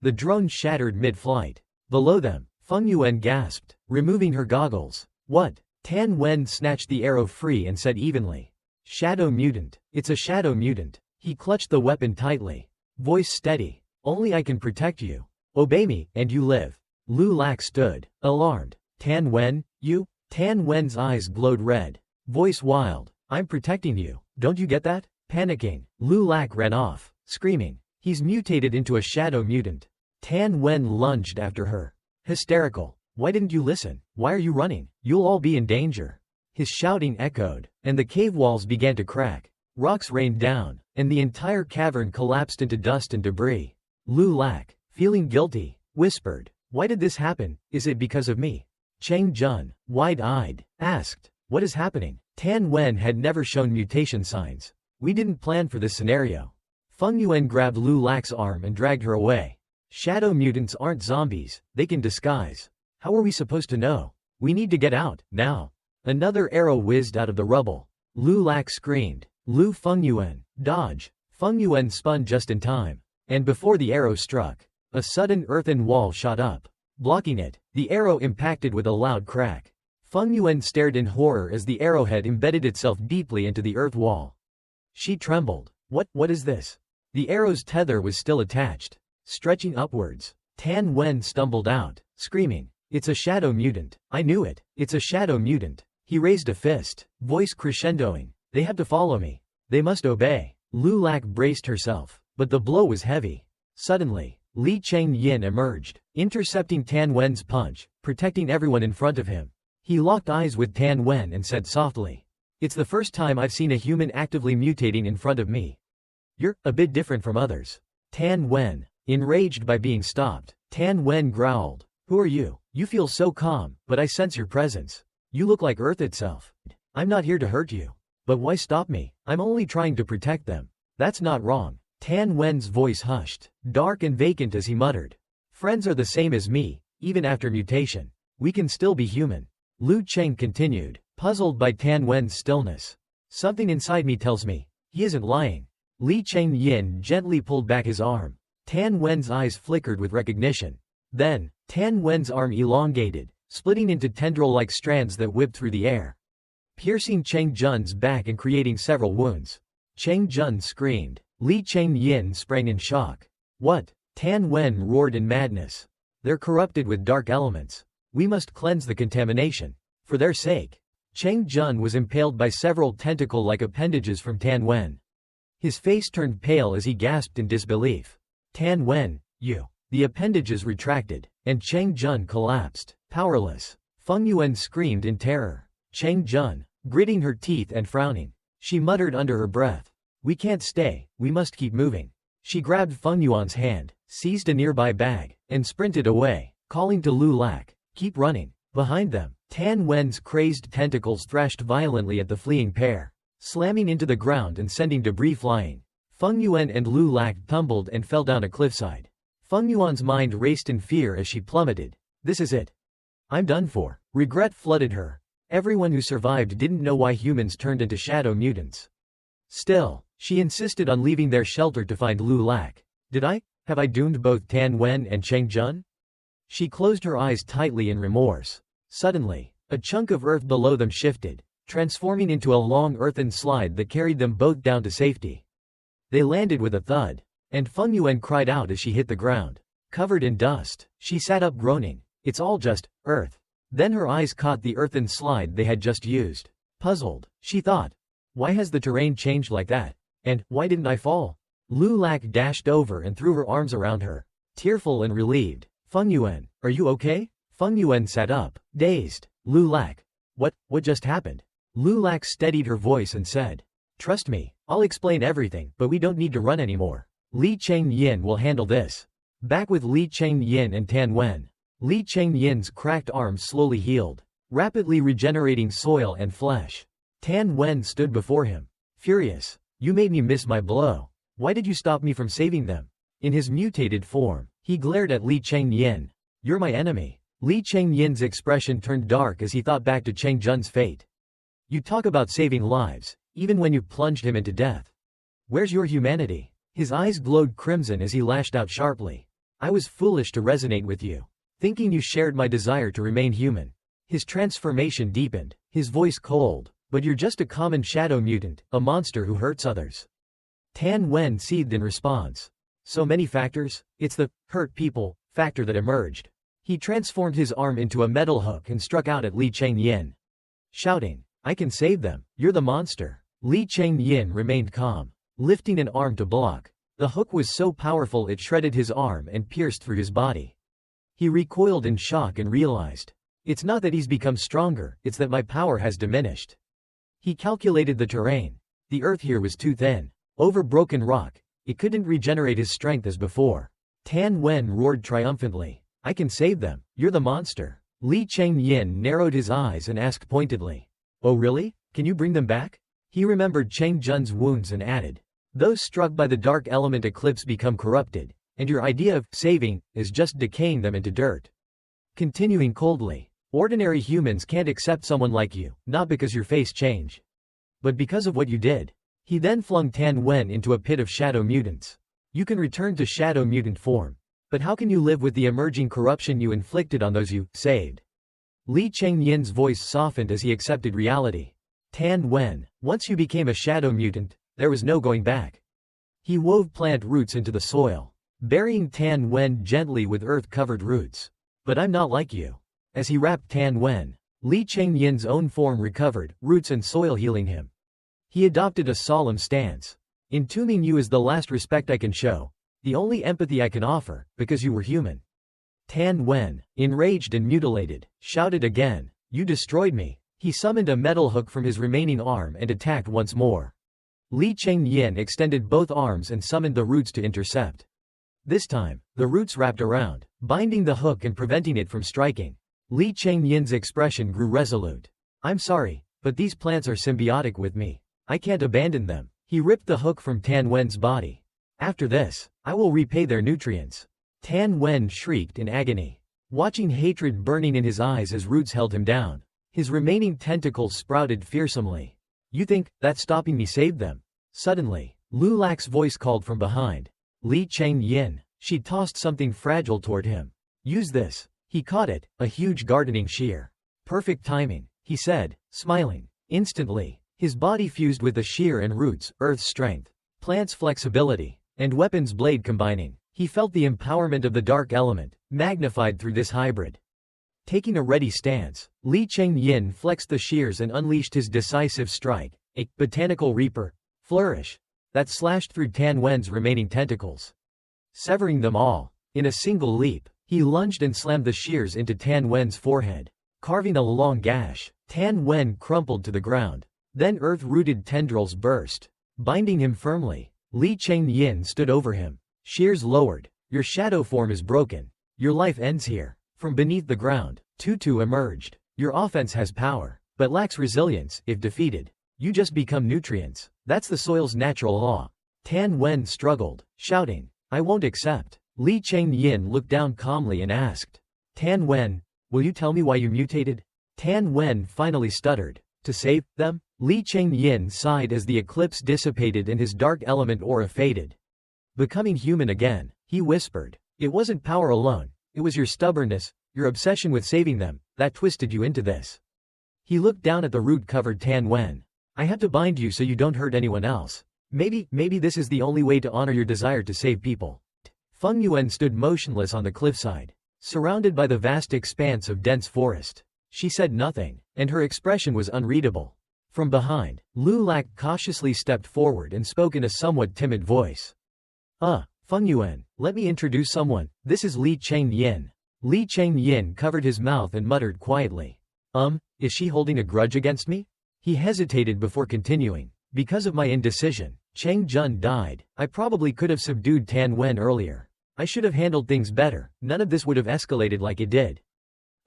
The drone shattered mid-flight. Below them, Feng Yuan gasped, removing her goggles. What? Tan Wen snatched the arrow free and said evenly. Shadow mutant. It's a shadow mutant. He clutched the weapon tightly. Voice steady. Only I can protect you. Obey me, and you live. Lu Lak stood, alarmed. Tan Wen, you? Tan Wen's eyes glowed red. Voice wild. I'm protecting you. Don't you get that? Panicking, Lu Lak ran off, screaming. He's mutated into a shadow mutant. Tan Wen lunged after her. Hysterical. Why didn't you listen? Why are you running? You'll all be in danger. His shouting echoed, and the cave walls began to crack. Rocks rained down, and the entire cavern collapsed into dust and debris. Lu Lak, feeling guilty, whispered, why did this happen? Is it because of me? Cheng Jun, wide-eyed, asked, what is happening? Tan Wen had never shown mutation signs. We didn't plan for this scenario. Feng Yuan grabbed Lu Lak's arm and dragged her away. Shadow mutants aren't zombies, they can disguise. How are we supposed to know? We need to get out, now. Another arrow whizzed out of the rubble. Lu Lak screamed. Lu Feng Yuan, dodge. Feng Yuan spun just in time. And before the arrow struck, a sudden earthen wall shot up. Blocking it, the arrow impacted with a loud crack. Feng Yuan stared in horror as the arrowhead embedded itself deeply into the earth wall. She trembled. What is this? The arrow's tether was still attached, stretching upwards. Tan Wen stumbled out, screaming. It's a shadow mutant. I knew it. It's a shadow mutant. He raised a fist, voice crescendoing. They have to follow me. They must obey. Lu Lak braced herself, but the blow was heavy. Suddenly, Li Cheng-yin emerged, intercepting Tan Wen's punch, protecting everyone in front of him. He locked eyes with Tan Wen and said softly, it's the first time I've seen a human actively mutating in front of me. You're a bit different from others. Tan Wen, enraged by being stopped, Tan Wen growled, who are you? You feel so calm, but I sense your presence. You look like Earth itself. I'm not here to hurt you. But why stop me? I'm only trying to protect them. That's not wrong. Tan Wen's voice hushed, dark and vacant as he muttered. Friends are the same as me, even after mutation. We can still be human. Lu Cheng continued, puzzled by Tan Wen's stillness. Something inside me tells me, he isn't lying. Li Cheng-yin gently pulled back his arm. Tan Wen's eyes flickered with recognition. Then, Tan Wen's arm elongated, splitting into tendril-like strands that whipped through the air, piercing Cheng Jun's back and creating several wounds. Cheng Jun screamed. Li Cheng-yin sprang in shock. What? Tan Wen roared in madness. They're corrupted with dark elements. We must cleanse the contamination. For their sake. Cheng Jun was impaled by several tentacle-like appendages from Tan Wen. His face turned pale as he gasped in disbelief. Tan Wen, you. The appendages retracted, and Cheng Jun collapsed, powerless. Feng Yuan screamed in terror. Cheng Jun, gritting her teeth and frowning. She muttered under her breath. We can't stay, we must keep moving. She grabbed Feng Yuan's hand, seized a nearby bag, and sprinted away, calling to Lu Lak, keep running. Behind them, Tan Wen's crazed tentacles thrashed violently at the fleeing pair, slamming into the ground and sending debris flying. Feng Yuan and Lu Lak tumbled and fell down a cliffside. Feng Yuan's mind raced in fear as she plummeted. This is it. I'm done for. Regret flooded her. Everyone who survived didn't know why humans turned into shadow mutants. Still, she insisted on leaving their shelter to find Lu Lak. Have I doomed both Tan Wen and Cheng Jun? She closed her eyes tightly in remorse. Suddenly, a chunk of earth below them shifted, transforming into a long earthen slide that carried them both down to safety. They landed with a thud, and Feng Yuan cried out as she hit the ground. Covered in dust, she sat up groaning. It's all just earth. Then her eyes caught the earthen slide they had just used. Puzzled, she thought. Why has the terrain changed like that? And why didn't I fall? Lu Lak dashed over and threw her arms around her, tearful and relieved. Feng Yuan, are you okay? Feng Yuan sat up, dazed. Lu Lak. What just happened? Lu Lak steadied her voice and said. Trust me, I'll explain everything, but we don't need to run anymore. Li Chengyin will handle this. Back with Li Chengyin and Tan Wen. Li Chengyin's cracked arms slowly healed, rapidly regenerating soil and flesh. Tan Wen stood before him, furious. You made me miss my blow. Why did you stop me from saving them? In his mutated form, he glared at Li Chengyin. You're my enemy. Li Chengyin's expression turned dark as he thought back to Cheng Jun's fate. You talk about saving lives, even when you plunged him into death. Where's your humanity? His eyes glowed crimson as he lashed out sharply. I was foolish to resonate with you, thinking you shared my desire to remain human. His transformation deepened, his voice cold. But you're just a common shadow mutant, a monster who hurts others. Tan Wen seethed in response. So many factors, it's the hurt people factor that emerged. He transformed his arm into a metal hook and struck out at Li Chengyin, shouting, I can save them, you're the monster. Li Chengyin remained calm, lifting an arm to block. The hook was so powerful it shredded his arm and pierced through his body. He recoiled in shock and realized, it's not that he's become stronger, it's that my power has diminished. He calculated the terrain. The earth here was too thin. Over broken rock, it couldn't regenerate his strength as before. Tan Wen roared triumphantly. I can save them, you're the monster. Li Chengyin narrowed his eyes and asked pointedly. Oh really? Can you bring them back? He remembered Cheng Jun's wounds and added. Those struck by the dark element eclipse become corrupted, and your idea of saving is just decaying them into dirt. Continuing coldly. Ordinary humans can't accept someone like you, not because your face changed, but because of what you did. He then flung Tan Wen into a pit of shadow mutants. You can return to shadow mutant form, but how can you live with the emerging corruption you inflicted on those you saved? Li Chengyin's voice softened as he accepted reality. Tan Wen, once you became a shadow mutant, there was no going back. He wove plant roots into the soil, burying Tan Wen gently with earth-covered roots. But I'm not like you. As he wrapped Tan Wen, Li Chengyin's own form recovered, roots and soil healing him. He adopted a solemn stance. Entombing you is the last respect I can show, the only empathy I can offer, because you were human. Tan Wen, enraged and mutilated, shouted again, you destroyed me. He summoned a metal hook from his remaining arm and attacked once more. Li Chengyin extended both arms and summoned the roots to intercept. This time, the roots wrapped around, binding the hook and preventing it from striking. Li Chengyin's expression grew resolute. I'm sorry, but these plants are symbiotic with me. I can't abandon them. He ripped the hook from Tan Wen's body. After this, I will repay their nutrients. Tan Wen shrieked in agony, watching hatred burning in his eyes as roots held him down. His remaining tentacles sprouted fearsomely. You think that stopping me saved them? Suddenly, Lu Lak's voice called from behind. Li Chengyin. She tossed something fragile toward him. Use this. He caught it, a huge gardening shear. Perfect timing, he said, smiling. Instantly, his body fused with the shear and roots, earth's strength, plant's flexibility, and weapon's blade combining. He felt the empowerment of the dark element, magnified through this hybrid. Taking a ready stance, Li Chengyin flexed the shears and unleashed his decisive strike, a botanical reaper flourish that slashed through Tan Wen's remaining tentacles, severing them all. In a single leap, he lunged and slammed the shears into Tan Wen's forehead, carving a long gash. Tan Wen crumpled to the ground. Then earth-rooted tendrils burst, binding him firmly. Li Chengyin stood over him. Shears lowered. Your shadow form is broken. Your life ends here. From beneath the ground, Tutu emerged. Your offense has power, but lacks resilience. If defeated, you just become nutrients. That's the soil's natural law. Tan Wen struggled, shouting, I won't accept. Li Chengyin looked down calmly and asked, Tan Wen, will you tell me why you mutated? Tan Wen finally stuttered. To save them? Li Chengyin sighed as the eclipse dissipated and his dark element aura faded. Becoming human again, he whispered, it wasn't power alone, it was your stubbornness, your obsession with saving them, that twisted you into this. He looked down at the root-covered Tan Wen. I have to bind you so you don't hurt anyone else. Maybe this is the only way to honor your desire to save people. Feng Yuan stood motionless on the cliffside, surrounded by the vast expanse of dense forest. She said nothing, and her expression was unreadable. From behind, Lu Lak cautiously stepped forward and spoke in a somewhat timid voice. Feng Yuan, let me introduce someone, this is Li Changyin. Li Changyin covered his mouth and muttered quietly. Is she holding a grudge against me? He hesitated before continuing. Because of my indecision, Chang Jun died. I probably could have subdued Tan Wen earlier. I should have handled things better, none of this would have escalated like it did.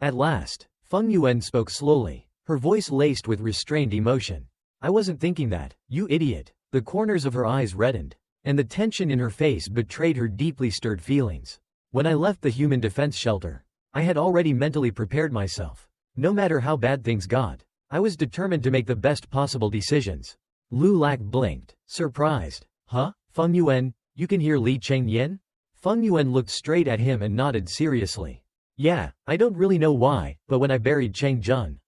At last, Feng Yuan spoke slowly, her voice laced with restrained emotion. I wasn't thinking that, you idiot. The corners of her eyes reddened, and the tension in her face betrayed her deeply stirred feelings. When I left the human defense shelter, I had already mentally prepared myself. No matter how bad things got, I was determined to make the best possible decisions. Lu Lak blinked, surprised. Feng Yuan, you can hear Li Changyin? Feng Yuan looked straight at him and nodded seriously. Yeah, I don't really know why, but when I buried Chang Jun,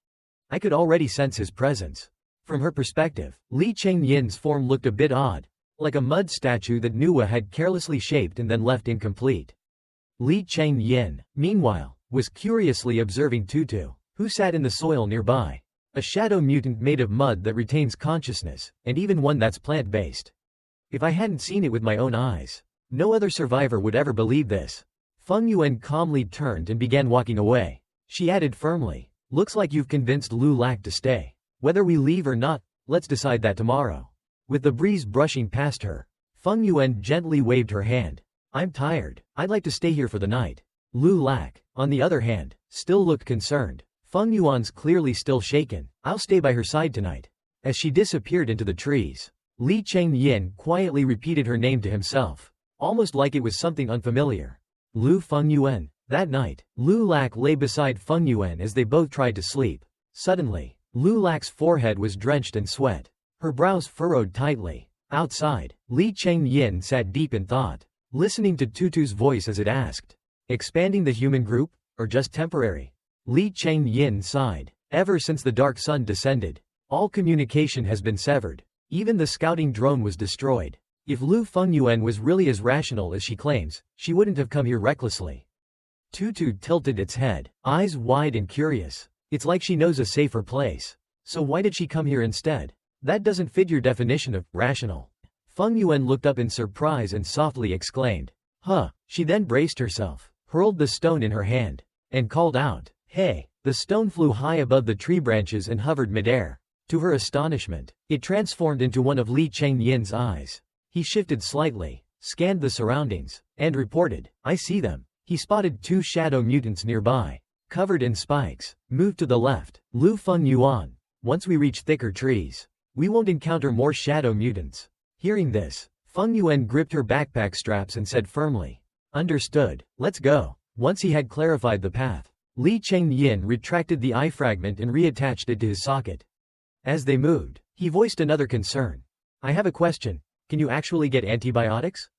I could already sense his presence. From her perspective, Li Changyin's form looked a bit odd, like a mud statue that Nuwa had carelessly shaped and then left incomplete. Li Changyin, meanwhile, was curiously observing Tutu, who sat in the soil nearby. A shadow mutant made of mud that retains consciousness, and even one that's plant-based. If I hadn't seen it with my own eyes, no other survivor would ever believe this. Feng Yuan calmly turned and began walking away. She added firmly, looks like you've convinced Lu Lak to stay. Whether we leave or not, let's decide that tomorrow. With the breeze brushing past her, Feng Yuan gently waved her hand. I'm tired, I'd like to stay here for the night. Lu Lak, on the other hand, still looked concerned. Feng Yuan's clearly still shaken. I'll stay by her side tonight. As she disappeared into the trees, Li Changyin quietly repeated her name to himself, almost like it was something unfamiliar. Lu Feng Yuan. That night, Lu Lak lay beside Feng Yuan as they both tried to sleep. Suddenly, Lu Lak's forehead was drenched in sweat. Her brows furrowed tightly. Outside, Li Changyin sat deep in thought, listening to Tutu's voice as it asked, expanding the human group, or just temporary? Li Changyin sighed. Ever since the dark sun descended, all communication has been severed. Even the scouting drone was destroyed. If Lu Feng Yuan was really as rational as she claims, she wouldn't have come here recklessly. Tutu tilted its head, eyes wide and curious. It's like she knows a safer place. So why did she come here instead? That doesn't fit your definition of rational. Feng Yuan looked up in surprise and softly exclaimed, She then braced herself, hurled the stone in her hand, and called out, hey! The stone flew high above the tree branches and hovered midair. To her astonishment, it transformed into one of Li Changyin's eyes. He shifted slightly, scanned the surroundings, and reported, I see them. He spotted 2 shadow mutants nearby, covered in spikes. Move to the left, Lu Feng Yuan. Once we reach thicker trees, we won't encounter more shadow mutants. Hearing this, Feng Yuan gripped her backpack straps and said firmly, understood, let's go. Once he had clarified the path, Li Changyin retracted the eye fragment and reattached it to his socket. As they moved, he voiced another concern. I have a question, can you actually get antibiotics?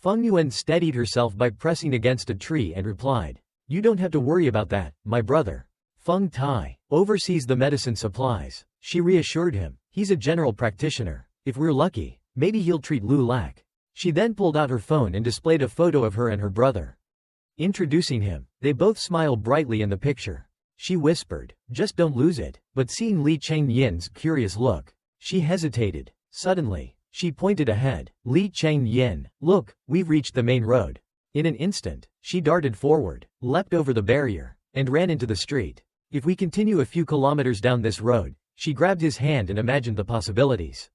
Feng Yuan steadied herself by pressing against a tree and replied, you don't have to worry about that, my brother. Feng Tai oversees the medicine supplies. She reassured him, he's a general practitioner. If we're lucky, maybe he'll treat Lu Lak. She then pulled out her phone and displayed a photo of her and her brother. Introducing him, they both smiled brightly in the picture. She whispered, just don't lose it, but seeing Li Changyin's curious look, she hesitated. Suddenly, she pointed ahead. Li Changyin, look, we've reached the main road. In an instant, she darted forward, leapt over the barrier, and ran into the street. If we continue a few kilometers down this road, she grabbed his hand and imagined the possibilities.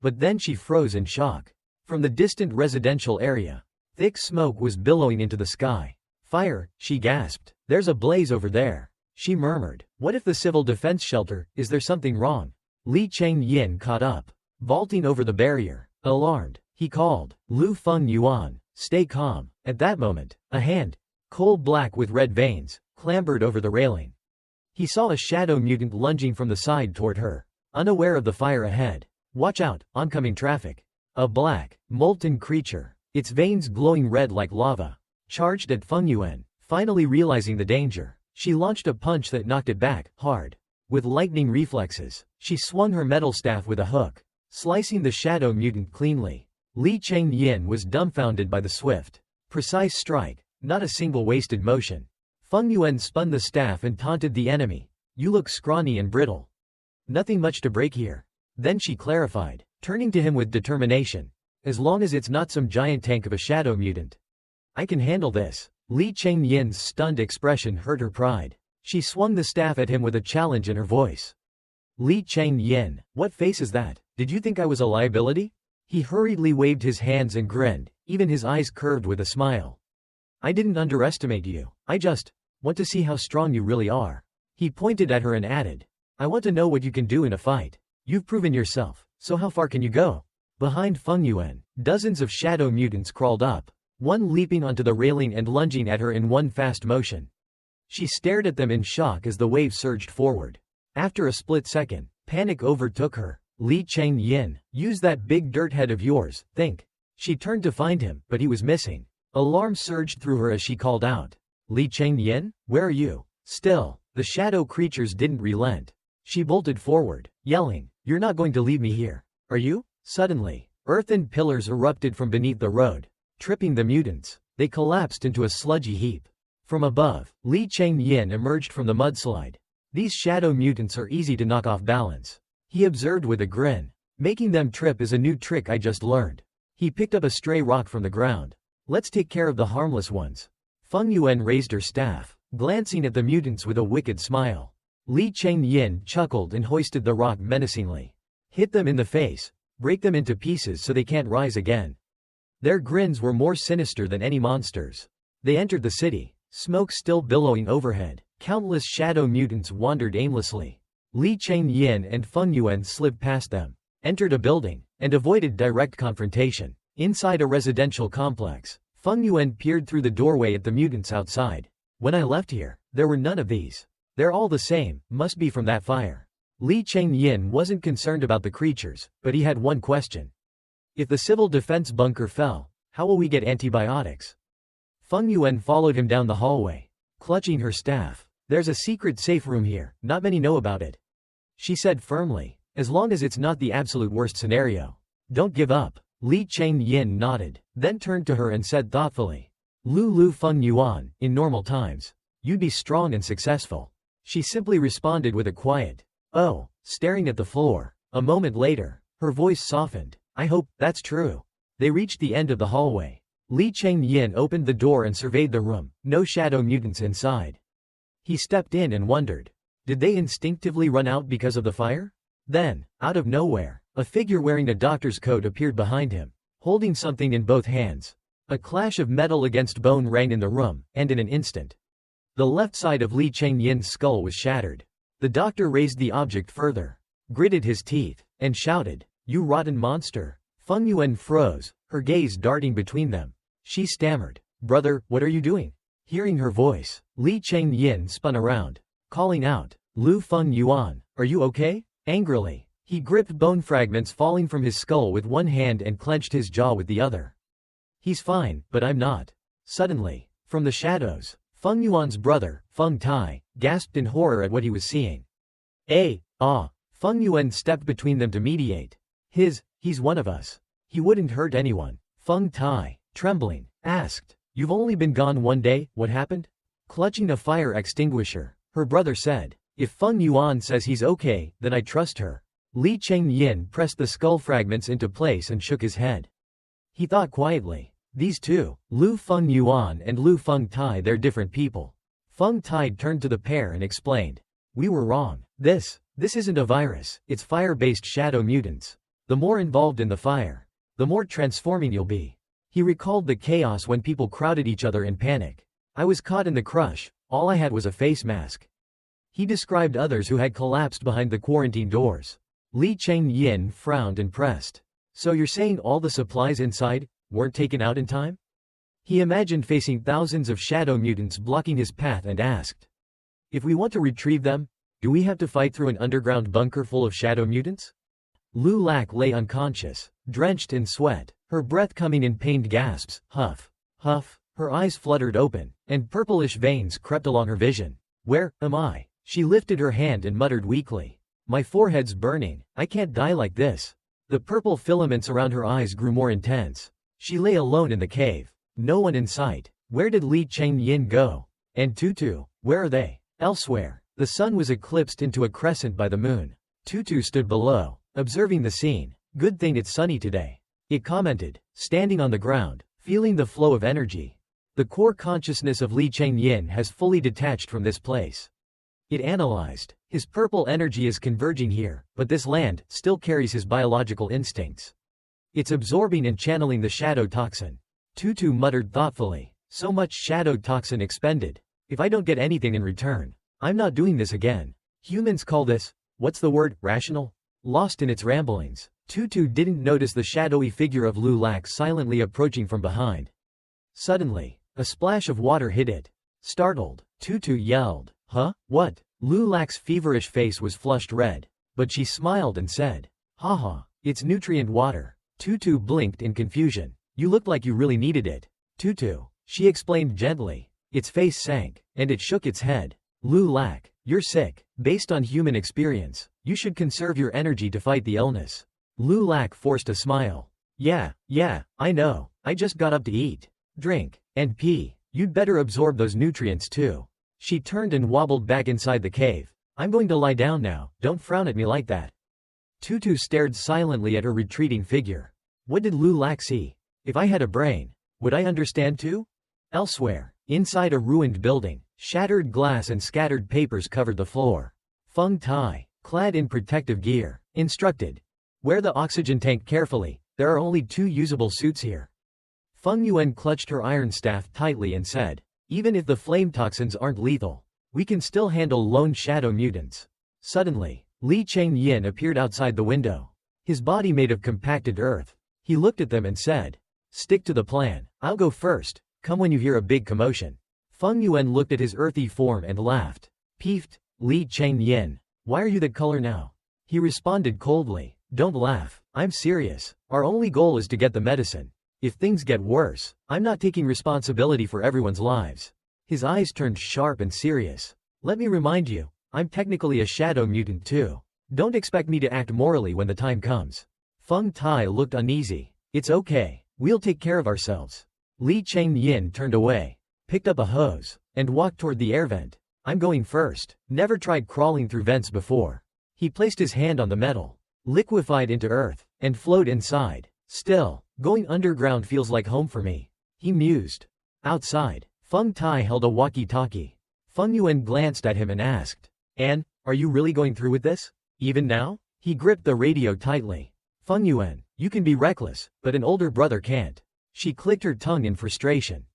But then she froze in shock. From the distant residential area, thick smoke was billowing into the sky. Fire, she gasped. There's a blaze over there. She murmured, what if the civil defense shelter, is there something wrong? Li Changyin caught up, vaulting over the barrier. Alarmed, he called, Lu Feng Yuan, stay calm. At that moment, a hand, coal black with red veins, clambered over the railing. He saw a shadow mutant lunging from the side toward her, unaware of the fire ahead. Watch out, oncoming traffic. A black, molten creature, its veins glowing red like lava, charged at Feng Yuan. Finally realizing the danger, she launched a punch that knocked it back, hard. With lightning reflexes, she swung her metal staff with a hook, slicing the shadow mutant cleanly. Li Changyin was dumbfounded by the swift, precise strike, not a single wasted motion. Feng Yuan spun the staff and taunted the enemy. You look scrawny and brittle. Nothing much to break here. Then she clarified, turning to him with determination. As long as it's not some giant tank of a shadow mutant. I can handle this. Li Changyin's stunned expression hurt her pride. She swung the staff at him with a challenge in her voice. Li Changyin, what face is that? Did you think I was a liability? He hurriedly waved his hands and grinned, even his eyes curved with a smile. I didn't underestimate you. I just want to see how strong you really are. He pointed at her and added, I want to know what you can do in a fight. You've proven yourself, so how far can you go? Behind Feng Yuan, dozens of shadow mutants crawled up, one leaping onto the railing and lunging at her in one fast motion. She stared at them in shock as the wave surged forward. After a split second, panic overtook her. Li Changyin, use that big dirt head of yours, think. She turned to find him, but he was missing. Alarm surged through her as she called out. Li Changyin, where are you? Still, the shadow creatures didn't relent. She bolted forward, yelling, you're not going to leave me here, are you? Suddenly, earthen pillars erupted from beneath the road, tripping the mutants. They collapsed into a sludgy heap. From above, Li Changyin emerged from the mudslide. These shadow mutants are easy to knock off balance. He observed with a grin. Making them trip is a new trick I just learned. He picked up a stray rock from the ground. Let's take care of the harmless ones. Feng Yuan raised her staff, glancing at the mutants with a wicked smile. Li Changyin chuckled and hoisted the rock menacingly. Hit them in the face. Break them into pieces so they can't rise again. Their grins were more sinister than any monsters. They entered the city, smoke still billowing overhead. Countless shadow mutants wandered aimlessly. Li Changyin and Feng Yuan slipped past them, entered a building, and avoided direct confrontation. Inside a residential complex, Feng Yuan peered through the doorway at the mutants outside. When I left here, there were none of these. They're all the same, must be from that fire. Li Changyin wasn't concerned about the creatures, but he had one question. If the civil defense bunker fell, how will we get antibiotics? Feng Yuan followed him down the hallway, clutching her staff. There's a secret safe room here, not many know about it. She said firmly, as long as it's not the absolute worst scenario. Don't give up. Li Changyin nodded, then turned to her and said thoughtfully. Lu Feng Yuan, in normal times, you'd be strong and successful. She simply responded with a quiet, oh, staring at the floor. A moment later, her voice softened. I hope that's true. They reached the end of the hallway. Li Changyin opened the door and surveyed the room, no shadow mutants inside. He stepped in and wondered. Did they instinctively run out because of the fire? Then, out of nowhere, a figure wearing a doctor's coat appeared behind him, holding something in both hands. A clash of metal against bone rang in the room, and in an instant, the left side of Li Changyin's skull was shattered. The doctor raised the object further, gritted his teeth, and shouted, You rotten monster! Feng Yuan froze, her gaze darting between them. She stammered, Brother, what are you doing? Hearing her voice, Li Changyin spun around, calling out, Lu Feng Yuan, are you okay? Angrily, he gripped bone fragments falling from his skull with one hand and clenched his jaw with the other. He's fine, but I'm not. Suddenly, from the shadows, Feng Yuan's brother, Feng Tai, gasped in horror at what he was seeing. Feng Yuan stepped between them to mediate. He's one of us. He wouldn't hurt anyone. Feng Tai, trembling, asked, You've only been gone one day, what happened? Clutching a fire extinguisher, her brother said, If Feng Yuan says he's okay, then I trust her. Li Changyin pressed the skull fragments into place and shook his head. He thought quietly, these two, Lu Feng Yuan and Lu Feng Tai, they're different people. Feng Tai turned to the pair and explained, We were wrong. This isn't a virus, it's fire-based shadow mutants. The more involved in the fire, the more transforming you'll be. He recalled the chaos when people crowded each other in panic. I was caught in the crush, all I had was a face mask. He described others who had collapsed behind the quarantine doors. Li Changyin frowned and pressed. So you're saying all the supplies inside weren't taken out in time? He imagined facing thousands of shadow mutants blocking his path and asked, If we want to retrieve them, do we have to fight through an underground bunker full of shadow mutants? Lu Lak lay unconscious, drenched in sweat, her breath coming in pained gasps. Huff, huff, her eyes fluttered open, and purplish veins crept along her vision. Where am I? She lifted her hand and muttered weakly. My forehead's burning, I can't die like this. The purple filaments around her eyes grew more intense. She lay alone in the cave. No one in sight. Where did Li Changyin go? And Tutu, where are they? Elsewhere, the sun was eclipsed into a crescent by the moon. Tutu stood below, observing the scene. Good thing it's sunny today. It commented, standing on the ground, feeling the flow of energy. The core consciousness of Li Chengyin has fully detached from this place. It analyzed. His purple energy is converging here, but this land still carries his biological instincts. It's absorbing and channeling the shadow toxin. Tutu muttered thoughtfully. So much shadow toxin expended. If I don't get anything in return, I'm not doing this again. Humans call this, what's the word, rational? Lost in its ramblings, Tutu didn't notice the shadowy figure of Lu Lax silently approaching from behind. Suddenly, a splash of water hit it. Startled, Tutu yelled, "Huh? What?" Lu Lax's feverish face was flushed red, but she smiled and said, "Haha, it's nutrient water." Tutu blinked in confusion. "You looked like you really needed it." "Tutu," she explained gently. Its face sank, and it shook its head. "Lu Lax, you're sick. Based on human experience, you should conserve your energy to fight the illness." Lu Lax forced a smile. Yeah, I know. I just got up to eat, drink, and pee. You'd better absorb those nutrients too." She turned and wobbled back inside the cave. "I'm going to lie down now, don't frown at me like that." Tutu stared silently at her retreating figure. What did Lu Lax see? If I had a brain, would I understand too? Elsewhere, inside a ruined building, shattered glass and scattered papers covered the floor. Feng Tai, clad in protective gear, instructed. "Wear the oxygen tank carefully, there are only 2 usable suits here." Feng Yuan clutched her iron staff tightly and said, "Even if the flame toxins aren't lethal, we can still handle lone shadow mutants." Suddenly, Li Chengyin appeared outside the window. His body made of compacted earth. He looked at them and said, "Stick to the plan. I'll go first. Come when you hear a big commotion." Feng Yuan looked at his earthy form and laughed. Peeved, Li Chengyin, "Why are you that color now?" He responded coldly, "Don't laugh. I'm serious. Our only goal is to get the medicine. If things get worse, I'm not taking responsibility for everyone's lives." His eyes turned sharp and serious. "Let me remind you, I'm technically a shadow mutant too. Don't expect me to act morally when the time comes." Feng Tai looked uneasy. "It's okay. We'll take care of ourselves." Li Chengyin turned away, picked up a hose, and walked toward the air vent. "I'm going first. Never tried crawling through vents before." He placed his hand on the metal, liquefied into earth, and flowed inside. "Still, going underground feels like home for me," he mused. Outside, Feng Tai held a walkie-talkie. Feng Yuan glanced at him and asked, "Anne, are you really going through with this? Even now?" He gripped the radio tightly. "Feng Yuan, you can be reckless, but an older brother can't." She clicked her tongue in frustration.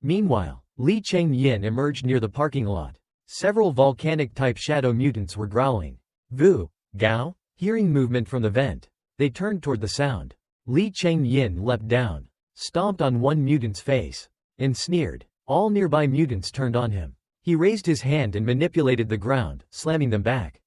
Meanwhile, Li Chengyin emerged near the parking lot. Several volcanic-type shadow mutants were growling. "Vu, Gao?" Hearing movement from the vent, they turned toward the sound. Li Chengyin leapt down, stomped on one mutant's face, and sneered. All nearby mutants turned on him. He raised his hand and manipulated the ground, slamming them back.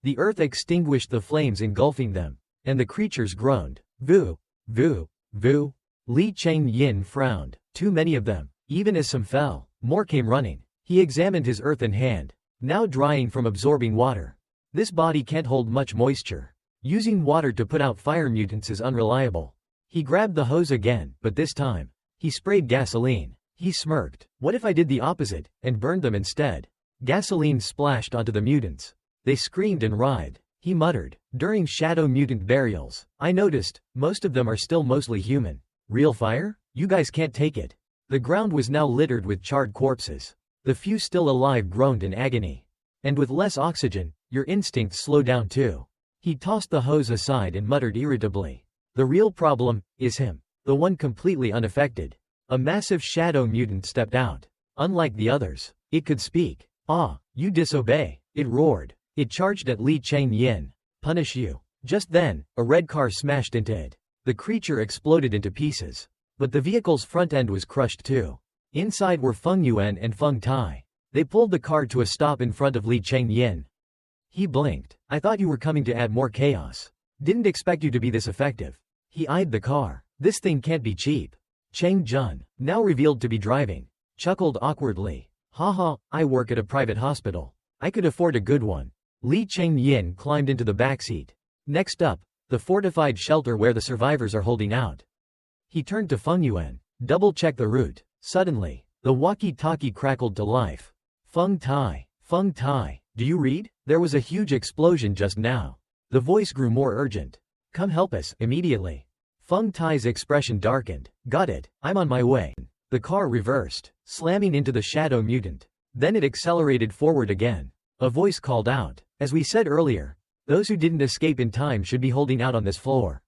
The earth extinguished the flames engulfing them, and the creatures groaned. "Vu, vu, vu." Li Chengyin frowned. Too many of them. Even as some fell, more came running. He examined his earthen hand, now drying from absorbing water. This body can't hold much moisture. Using water to put out fire mutants is unreliable. He grabbed the hose again, but this time, he sprayed gasoline. He smirked. What if I did the opposite, and burned them instead? Gasoline splashed onto the mutants. They screamed and writhed. He muttered, "During shadow mutant burials, I noticed, most of them are still mostly human. Real fire? You guys can't take it." The ground was now littered with charred corpses. The few still alive groaned in agony. And with less oxygen, your instincts slow down too. He tossed the hose aside and muttered irritably. The real problem is him, the one completely unaffected. A massive shadow mutant stepped out. Unlike the others, it could speak. "Ah, you disobey," it roared. It charged at Li Chengyin. "Punish you." Just then, a red car smashed into it. The creature exploded into pieces. But the vehicle's front end was crushed too. Inside were Feng Yuan and Feng Tai. They pulled the car to a stop in front of Li Chengyin. He blinked. "I thought you were coming to add more chaos. Didn't expect you to be this effective." He eyed the car. "This thing can't be cheap." Cheng Jun, now revealed to be driving, chuckled awkwardly. "Haha, I work at a private hospital. I could afford a good one." Li Chengyin climbed into the backseat. Next up, the fortified shelter where the survivors are holding out. He turned to Feng Yuan. "Double-check the route." Suddenly, the walkie-talkie crackled to life. Feng Tai, do you read? There was a huge explosion just now. The voice grew more urgent. Come help us, immediately. Feng Tai's expression darkened. Got it, I'm on my way. The car reversed, slamming into the shadow mutant. Then it accelerated forward again. A voice called out, as we said earlier, those who didn't escape in time should be holding out on this floor.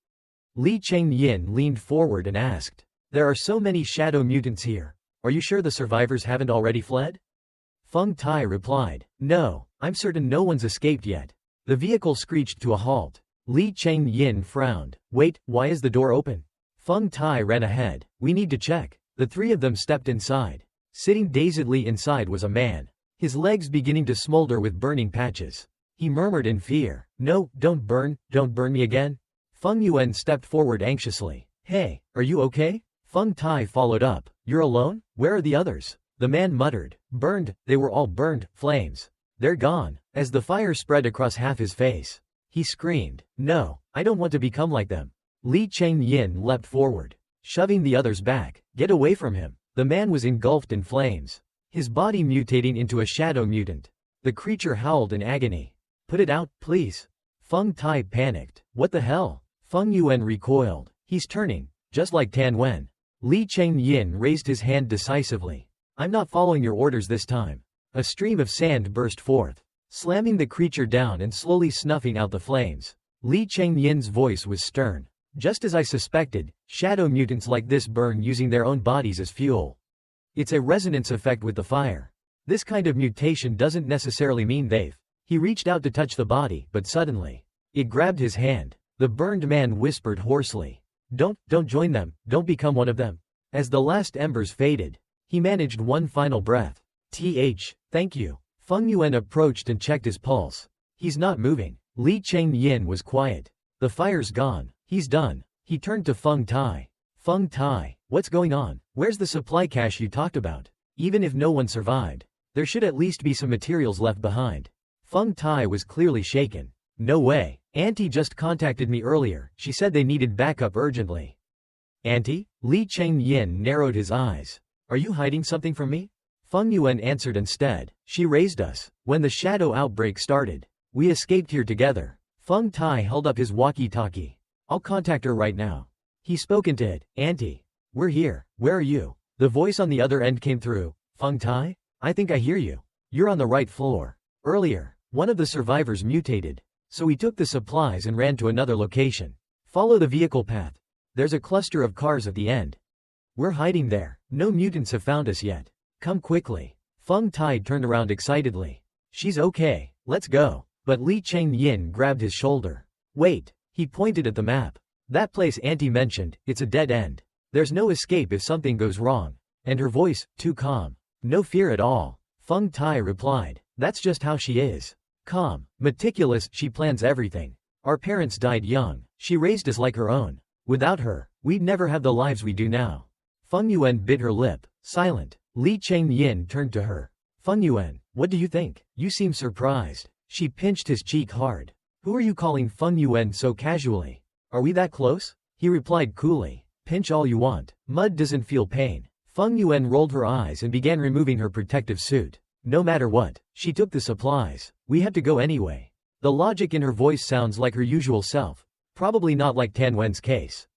Li Chengyin leaned forward and asked, there are so many shadow mutants here. Are you sure the survivors haven't already fled? Feng Tai replied, no, I'm certain no one's escaped yet. The vehicle screeched to a halt. Li Chengyin frowned. Wait, why is the door open? Feng Tai ran ahead. We need to check. The three of them stepped inside. Sitting dazedly inside was a man, his legs beginning to smolder with burning patches. He murmured in fear, no, don't burn me again. Feng Yuan stepped forward anxiously. Hey, are you okay? Feng Tai followed up. You're alone? Where are the others? The man muttered. Burned, they were all burned, flames. They're gone. As the fire spread across half his face, he screamed, no, I don't want to become like them. Li Chengyin leapt forward, shoving the others back. Get away from him. The man was engulfed in flames, his body mutating into a shadow mutant. The creature howled in agony. Put it out, please. Feng Tai panicked. What the hell? Feng Yuan recoiled. He's turning, just like Tan Wen. Li Chengyin raised his hand decisively. I'm not following your orders this time. A stream of sand burst forth, slamming the creature down and slowly snuffing out the flames. Li Chengyin's voice was stern. Just as I suspected, shadow mutants like this burn using their own bodies as fuel. It's a resonance effect with the fire. This kind of mutation doesn't necessarily mean they've. He reached out to touch the body, but suddenly, it grabbed his hand. The burned man whispered hoarsely. Don't join them, don't become one of them. As the last embers faded, he managed one final breath. Thank you. Feng Yuan approached and checked his pulse. He's not moving. Li Chengyin was quiet. The fire's gone. He's done. He turned to Feng Tai. Feng Tai, what's going on? Where's the supply cache you talked about? Even if no one survived, there should at least be some materials left behind. Feng Tai was clearly shaken. No way. Auntie just contacted me earlier. She said they needed backup urgently. Auntie? Li Chengyin narrowed his eyes. Are you hiding something from me? Feng Yuan answered instead. She raised us. When the shadow outbreak started, we escaped here together. Feng Tai held up his walkie-talkie. I'll contact her right now. He spoke into it. Auntie. We're here. Where are you? The voice on the other end came through. Feng Tai? I think I hear you. You're on the right floor. Earlier, one of the survivors mutated, so we took the supplies and ran to another location. Follow the vehicle path. There's a cluster of cars at the end. We're hiding there. No mutants have found us yet. Come quickly. Feng Tai turned around excitedly. She's okay. Let's go. But Li Chengyin grabbed his shoulder. Wait. He pointed at the map. That place Auntie mentioned, it's a dead end. There's no escape if something goes wrong. And her voice, too calm. No fear at all. Feng Tai replied. That's just how she is. Calm, meticulous, she plans everything. Our parents died young. She raised us like her own. Without her, we'd never have the lives we do now. Feng Yuan bit her lip, silent. Li Chengyin turned to her. Feng Yuan, what do you think? You seem surprised. She pinched his cheek hard. Who are you calling Feng Yuan so casually? Are we that close? He replied coolly. Pinch all you want. Mud doesn't feel pain. Feng Yuan rolled her eyes and began removing her protective suit. No matter what, she took the supplies. We had to go anyway. The logic in her voice sounds like her usual self. Probably not like Tan Wen's case.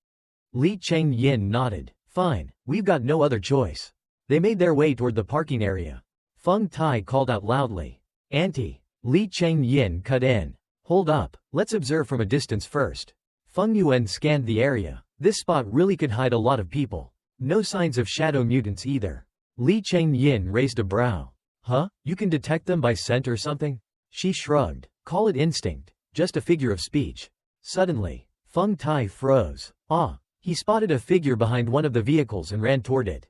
Li Chengyin nodded. Fine, we've got no other choice. They made their way toward the parking area. Feng Tai called out loudly. Auntie. Li Chengyin cut in. Hold up, let's observe from a distance first. Feng Yuan scanned the area. This spot really could hide a lot of people. No signs of shadow mutants either. Li Chengyin raised a brow. Huh? You can detect them by scent or something? She shrugged. Call it instinct. Just a figure of speech. Suddenly, Feng Tai froze. Ah. He spotted a figure behind one of the vehicles and ran toward it.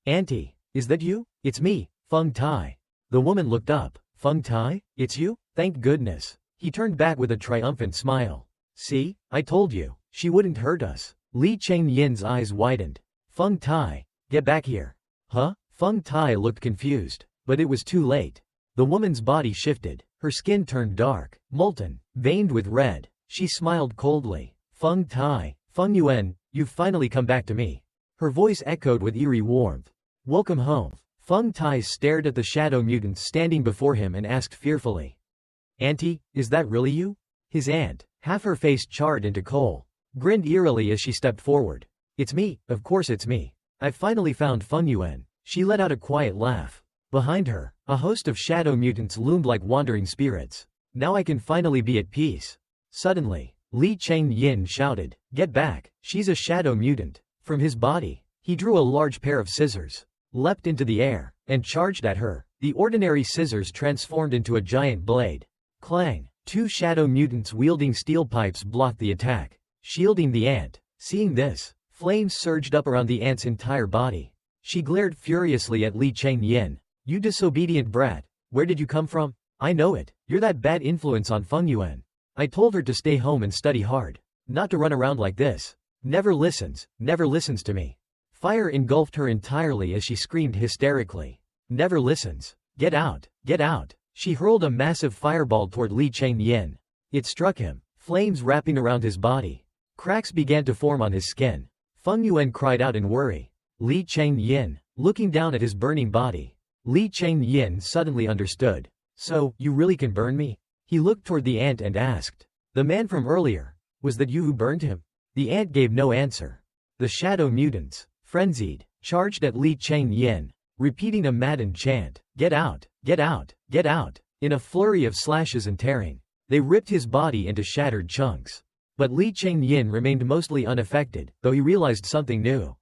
Auntie, is that you? It's me, Feng Tai. The woman looked up. Feng Tai? It's you? Thank goodness. He turned back with a triumphant smile. See? I told you. She wouldn't hurt us. Li Chengyin's eyes widened. Feng Tai, get back here. Huh? Feng Tai looked confused, but it was too late. The woman's body shifted. Her skin turned dark, molten, veined with red. She smiled coldly. Feng Tai, Feng Yuan, you've finally come back to me. Her voice echoed with eerie warmth. Welcome home. Feng Tai stared at the shadow mutants standing before him and asked fearfully. Auntie, is that really you? His aunt, half her face charred into coal, grinned eerily as she stepped forward. It's me, of course it's me. I've finally found Feng Yuan. She let out a quiet laugh. Behind her, a host of shadow mutants loomed like wandering spirits. Now I can finally be at peace. Suddenly, Li Cheng-yin shouted, "Get back, she's a shadow mutant." From his body, he drew a large pair of scissors, leapt into the air, and charged at her. The ordinary scissors transformed into a giant blade. Clang! Two shadow mutants wielding steel pipes blocked the attack, shielding the ant. Seeing this, flames surged up around the ant's entire body. She glared furiously at Li Cheng-yin. "You disobedient brat, where did you come from? I know it, you're that bad influence on Feng Yuan. I told her to stay home and study hard, not to run around like this. Never listens to me." Fire engulfed her entirely as she screamed hysterically. "Never listens. Get out, get out." She hurled a massive fireball toward Li Cheng-yin. It struck him, flames wrapping around his body. Cracks began to form on his skin. Feng Yuan cried out in worry. Li Cheng-yin, looking down at his burning body. Li Cheng-yin suddenly understood. "So, you really can burn me?" He looked toward the ant and asked. "The man from earlier, was that you who burned him?" The ant gave no answer. The shadow mutants, frenzied, charged at Li Cheng-yin, repeating a maddened chant. "Get out, get out, get out." In a flurry of slashes and tearing, they ripped his body into shattered chunks. But Li Cheng-yin remained mostly unaffected, though he realized something new.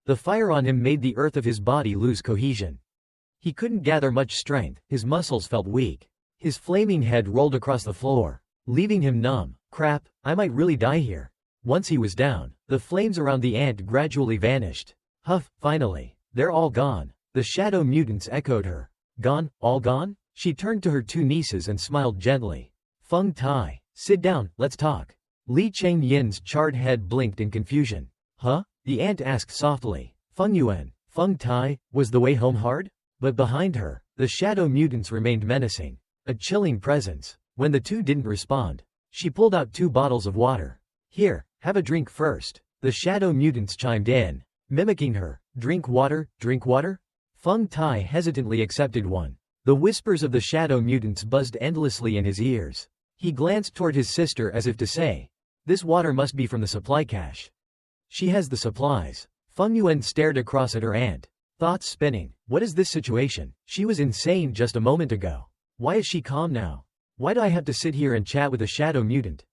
The fire on him made the earth of his body lose cohesion. He couldn't gather much strength, his muscles felt weak. His flaming head rolled across the floor, leaving him numb. "Crap, I might really die here." Once he was down, the flames around the ant gradually vanished. "Huff, finally, they're all gone." The shadow mutants echoed her. "Gone, all gone?" She turned to her two nieces and smiled gently. "Feng Tai, sit down, let's talk." Li Cheng-yin's charred head blinked in confusion. "Huh?" the ant asked softly. "Feng Yuan, Feng Tai, was the way home hard?" But behind her, the shadow mutants remained menacing. A chilling presence. When the two didn't respond, she pulled out 2 bottles of water. "Here, have a drink first." The shadow mutants chimed in, mimicking her. Drink water, drink water?" Feng Tai hesitantly accepted one. The whispers of the shadow mutants buzzed endlessly in his ears. He glanced toward his sister as if to say, "This water must be from the supply cache. She has the supplies." Feng Yuan stared across at her aunt, thoughts spinning. What is this situation? She was insane just a moment ago. Why is she calm now? Why do I have to sit here and chat with a shadow mutant?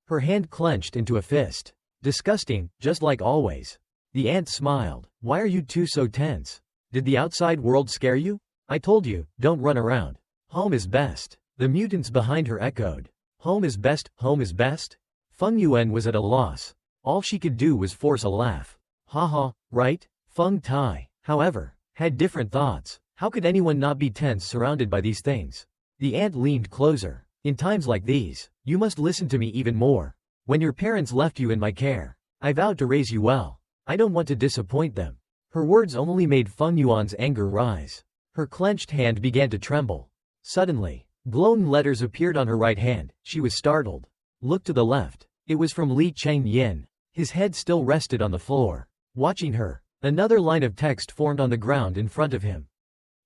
Her hand clenched into a fist. Disgusting, just like always. The ant smiled. "Why are you two so tense? Did the outside world scare you? I told you, don't run around. Home is best." The mutants behind her echoed. "Home is best, home is best?" Feng Yuan was at a loss. All she could do was force a laugh. "Haha, right?" Feng Tai, however, had different thoughts. How could anyone not be tense surrounded by these things? The ant leaned closer. "In times like these, you must listen to me even more. When your parents left you in my care, I vowed to raise you well. I don't want to disappoint them." Her words only made Feng Yuan's anger rise. Her clenched hand began to tremble. Suddenly, glowing letters appeared on her right hand. She was startled. Looked to the left. It was from Li Cheng-yin. His head still rested on the floor, watching her. Another line of text formed on the ground in front of him.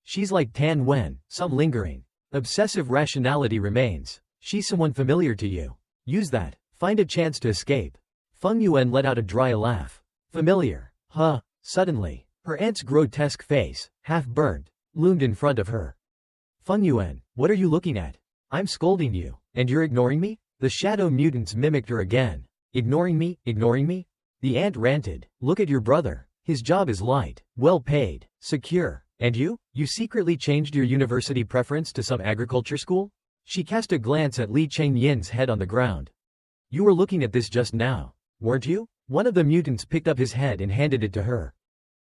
"She's like Tan Wen, some lingering. Obsessive rationality remains. She's someone familiar to you. Use that. Find a chance to escape." Feng Yuan let out a dry laugh. "Familiar? Huh?" Suddenly, her aunt's grotesque face, half burnt, loomed in front of her. "Feng Yuan, what are you looking at? I'm scolding you, and you're ignoring me?" The shadow mutants mimicked her again. "Ignoring me, ignoring me?" The ant ranted. "Look at your brother. His job is light, well paid, secure. And you? You secretly changed your university preference to some agriculture school?" She cast a glance at Li Cheng-yin's head on the ground. "You were looking at this just now, weren't you?" One of the mutants picked up his head and handed it to her.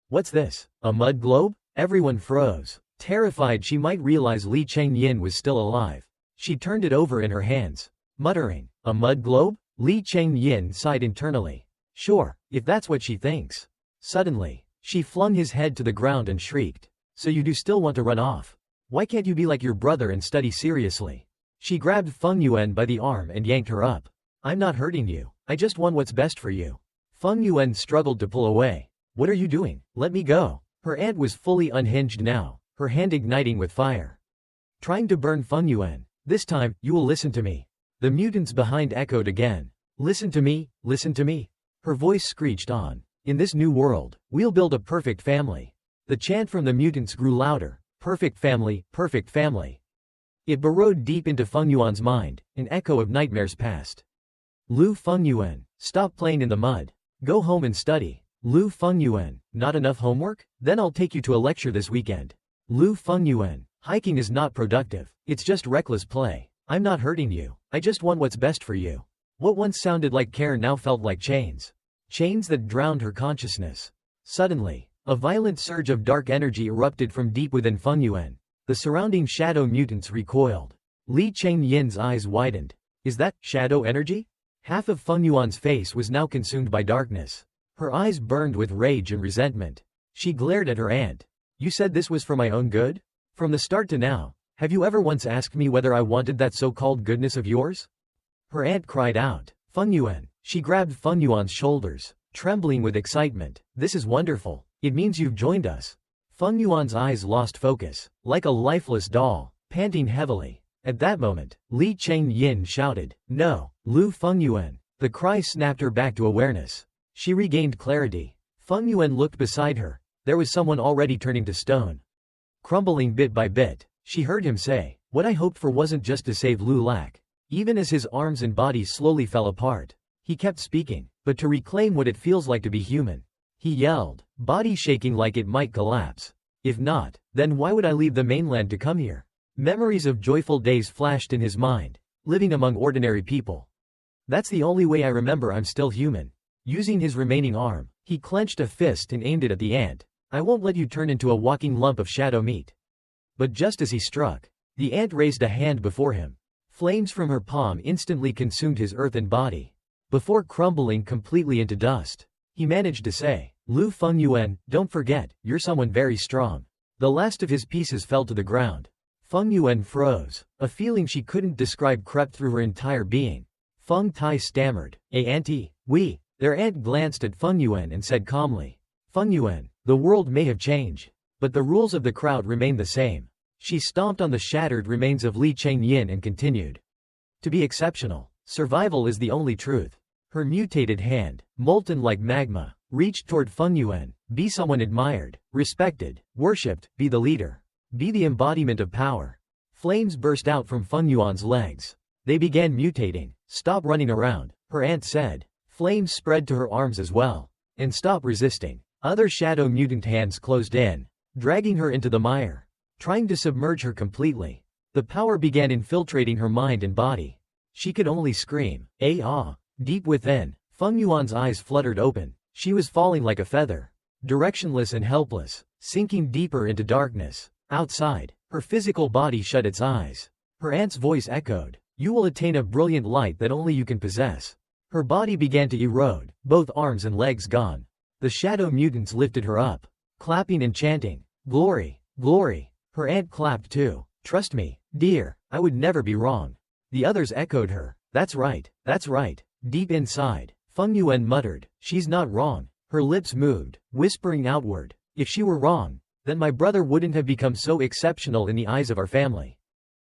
"What's this? A mud globe?" Everyone froze, terrified she might realize Li Cheng-yin was still alive. She turned it over in her hands, muttering, "A mud globe?" Li Cheng-yin sighed internally. Sure, if that's what she thinks. Suddenly, she flung his head to the ground and shrieked. "So you do still want to run off? Why can't you be like your brother and study seriously?" She grabbed Feng Yuan by the arm and yanked her up. "I'm not hurting you, I just want what's best for you." Feng Yuan struggled to pull away. "What are you doing? Let me go." Her aunt was fully unhinged now, her hand igniting with fire. Trying to burn Feng Yuan. "This time, you will listen to me." The mutants behind echoed again. Listen to me, listen to me. Her voice screeched on. In this new world, we'll build a perfect family. The chant from the mutants grew louder. Perfect family, perfect family. It burrowed deep into Feng Yuan's mind, an echo of nightmares past. Lu Fengyuan, stop playing in the mud. Go home and study. Lu Fengyuan, not enough homework? Then I'll take you to a lecture this weekend. Lu Fengyuan, hiking is not productive. It's just reckless play. I'm not hurting you. I just want what's best for you. What once sounded like care now felt like chains. Chains that drowned her consciousness. Suddenly, a violent surge of dark energy erupted from deep within Fengyuan. The surrounding shadow mutants recoiled. Li Changyin's eyes widened. Is that shadow energy? Half of Fengyuan's face was now consumed by darkness. Her eyes burned with rage and resentment. She glared at her aunt. You said this was for my own good? From the start to now, have you ever once asked me whether I wanted that so-called goodness of yours? Her aunt cried out. Fengyuan. She grabbed Fengyuan's shoulders, trembling with excitement. This is wonderful. It means you've joined us. Fengyuan's eyes lost focus, like a lifeless doll, panting heavily. At that moment, Li Changyin shouted, No, Lu Fengyuan. The cry snapped her back to awareness. She regained clarity. Fengyuan looked beside her. There was someone already turning to stone. Crumbling bit by bit, she heard him say, What I hoped for wasn't just to save Lu Lak. Even as his arms and body slowly fell apart, he kept speaking, but to reclaim what it feels like to be human. He yelled, body shaking like it might collapse. If not, then why would I leave the mainland to come here? Memories of joyful days flashed in his mind, living among ordinary people. That's the only way I remember I'm still human. Using his remaining arm, he clenched a fist and aimed it at the ant. I won't let you turn into a walking lump of shadow meat. But just as he struck, the ant raised a hand before him. Flames from her palm instantly consumed his earthen body. Before crumbling completely into dust, he managed to say, Lu Fengyuan, don't forget, you're someone very strong. The last of his pieces fell to the ground. Fengyuan froze. A feeling she couldn't describe crept through her entire being. Feng Tai stammered, auntie, we. Their aunt glanced at Fengyuan and said calmly, Fengyuan, the world may have changed, but the rules of the crowd remain the same. She stomped on the shattered remains of Li Changyin and continued. To be exceptional, survival is the only truth. Her mutated hand, molten like magma, reached toward Fengyuan. Be someone admired, respected, worshipped, be the leader. Be the embodiment of power. Flames burst out from Fengyuan's legs. They began mutating. Stop running around, her aunt said. Flames spread to her arms as well. And stop resisting. Other shadow mutant hands closed in, dragging her into the mire, trying to submerge her completely. The power began infiltrating her mind and body. She could only scream, ah. Deep within, Fengyuan's eyes fluttered open. She was falling like a feather, directionless and helpless, sinking deeper into darkness. Outside, her physical body shut its eyes. Her aunt's voice echoed, You will attain a brilliant light that only you can possess. Her body began to erode, both arms and legs gone. The shadow mutants lifted her up, clapping and chanting, Glory, glory. Her aunt clapped too. Trust me, dear, I would never be wrong. The others echoed her. That's right, that's right. Deep inside, Fengyuan muttered, She's not wrong. Her lips moved, whispering outward, If she were wrong, then my brother wouldn't have become so exceptional in the eyes of our family.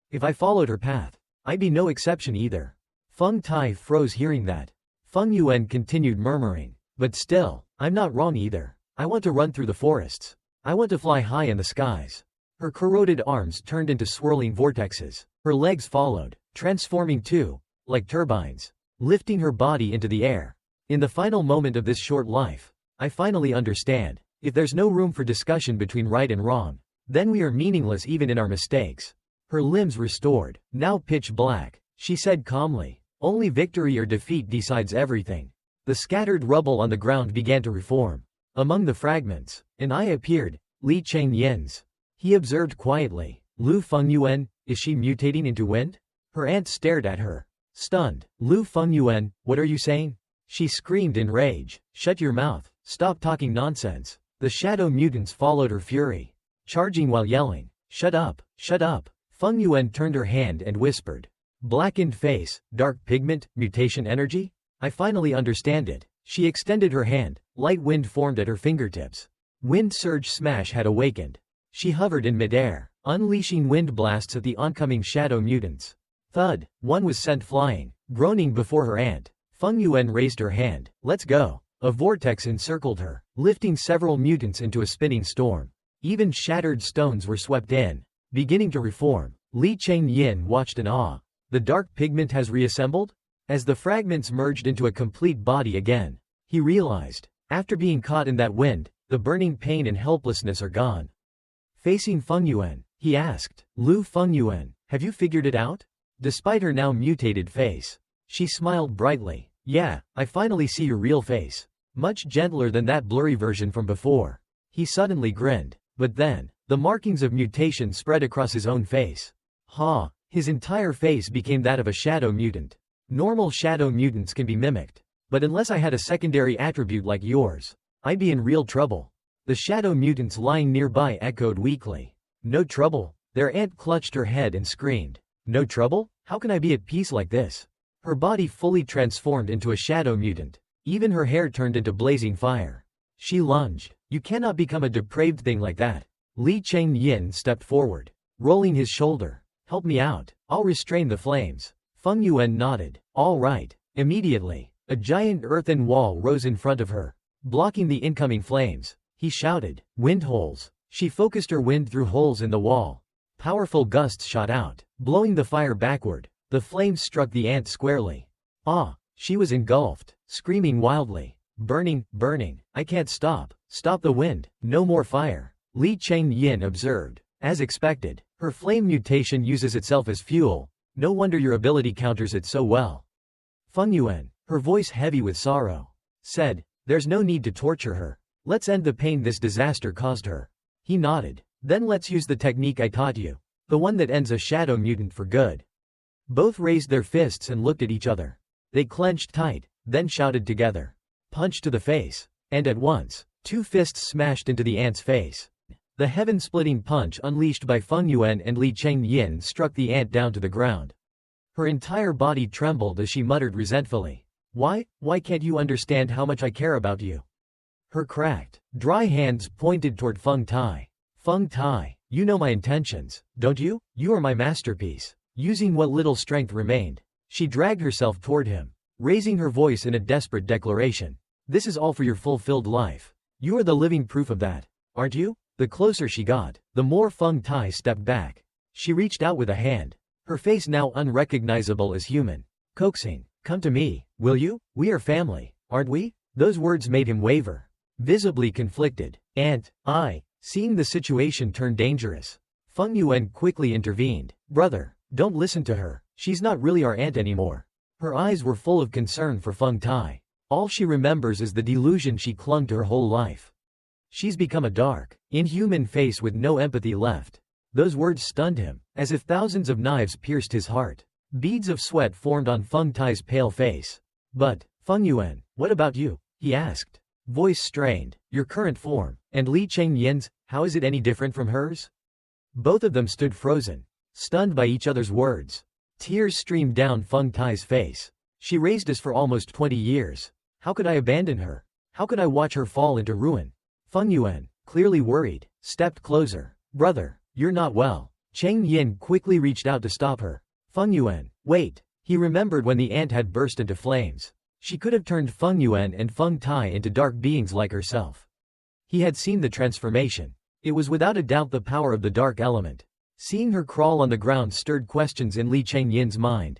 If I followed her path, I'd be no exception either. Feng Tai froze hearing that. Fengyuan continued murmuring, But still, I'm not wrong either. I want to run through the forests. I want to fly high in the skies. Her corroded arms turned into swirling vortexes. Her legs followed, transforming too, like turbines, lifting her body into the air. In the final moment of this short life, I finally understand. If there's no room for discussion between right and wrong, then we are meaningless even in our mistakes. Her limbs restored, now pitch black, she said calmly. Only victory or defeat decides everything. The scattered rubble on the ground began to reform. Among the fragments, an eye appeared, Li Changyin's. He observed quietly, Lu Fengyuan, is she mutating into wind? Her aunt stared at her, stunned. Lu Fengyuan, what are you saying? She screamed in rage, Shut your mouth, stop talking nonsense. The shadow mutants followed her fury, charging while yelling, Shut up, shut up. Fengyuan turned her hand and whispered, Blackened face, dark pigment, mutation energy? I finally understand it. She extended her hand, light wind formed at her fingertips. Wind surge smash had awakened. She hovered in midair, unleashing wind blasts at the oncoming shadow mutants. Thud, one was sent flying, groaning before her aunt. Feng Yuan raised her hand. Let's go. A vortex encircled her, lifting several mutants into a spinning storm. Even shattered stones were swept in, beginning to reform. Li Chengyin watched in awe. The dark pigment has reassembled? As the fragments merged into a complete body again, he realized, after being caught in that wind, the burning pain and helplessness are gone. Facing Feng Yuan, he asked, Lu Feng Yuan, have you figured it out? Despite her now mutated face, she smiled brightly. Yeah, I finally see your real face. Much gentler than that blurry version from before. He suddenly grinned, but then, the markings of mutation spread across his own face. Ha! His entire face became that of a shadow mutant. Normal shadow mutants can be mimicked, but unless I had a secondary attribute like yours, I'd be in real trouble. The shadow mutants lying nearby echoed weakly. No trouble? Their aunt clutched her head and screamed. No trouble? How can I be at peace like this? Her body fully transformed into a shadow mutant. Even her hair turned into blazing fire. She lunged. You cannot become a depraved thing like that. Li Chengyin stepped forward, rolling his shoulder. Help me out. I'll restrain the flames. Feng Yuan nodded. All right. Immediately, a giant earthen wall rose in front of her, blocking the incoming flames. He shouted, wind holes. She focused her wind through holes in the wall. Powerful gusts shot out, blowing the fire backward. The flames struck the ant squarely. Ah! She was engulfed, screaming wildly. Burning, burning. I can't stop. Stop the wind. No more fire. Li Chengyin observed. As expected, her flame mutation uses itself as fuel. No wonder your ability counters it so well. Feng Yuan, her voice heavy with sorrow, said, there's no need to torture her. Let's end the pain this disaster caused her. He nodded. Then let's use the technique I taught you. The one that ends a shadow mutant for good. Both raised their fists and looked at each other. They clenched tight, then shouted together. Punch to the face. And at once, two fists smashed into the ant's face. The heaven-splitting punch unleashed by Feng Yuan and Li Chengyin struck the ant down to the ground. Her entire body trembled as she muttered resentfully. Why can't you understand how much I care about you? Her cracked, dry hands pointed toward Feng Tai. Feng Tai, you know my intentions, don't you? You are my masterpiece. Using what little strength remained, she dragged herself toward him, raising her voice in a desperate declaration. This is all for your fulfilled life. You are the living proof of that, aren't you? The closer she got, the more Feng Tai stepped back. She reached out with a hand, her face now unrecognizable as human. Coaxing, come to me, will you? We are family, aren't we? Those words made him waver, visibly conflicted. Aunt, seeing the situation turn dangerous, Feng Yuan quickly intervened. Brother, don't listen to her. She's not really our aunt anymore. Her eyes were full of concern for Feng Tai. All she remembers is the delusion she clung to her whole life. She's become a dark, inhuman face with no empathy left. Those words stunned him, as if thousands of knives pierced his heart. Beads of sweat formed on Feng Tai's pale face. But, Feng Yuan, what about you? He asked. Voice strained. Your current form, and Li Chengyin's, how is it any different from hers? Both of them stood frozen, stunned by each other's words. Tears streamed down Feng Tai's face. She raised us for almost 20 years. How could I abandon her? How could I watch her fall into ruin? Feng Yuan, clearly worried, stepped closer. Brother, you're not well. Cheng Yin quickly reached out to stop her. Feng Yuan, wait. He remembered when the ant had burst into flames. She could have turned Feng Yuan and Feng Tai into dark beings like herself. He had seen the transformation. It was without a doubt the power of the dark element. Seeing her crawl on the ground stirred questions in Li Chengyin's mind.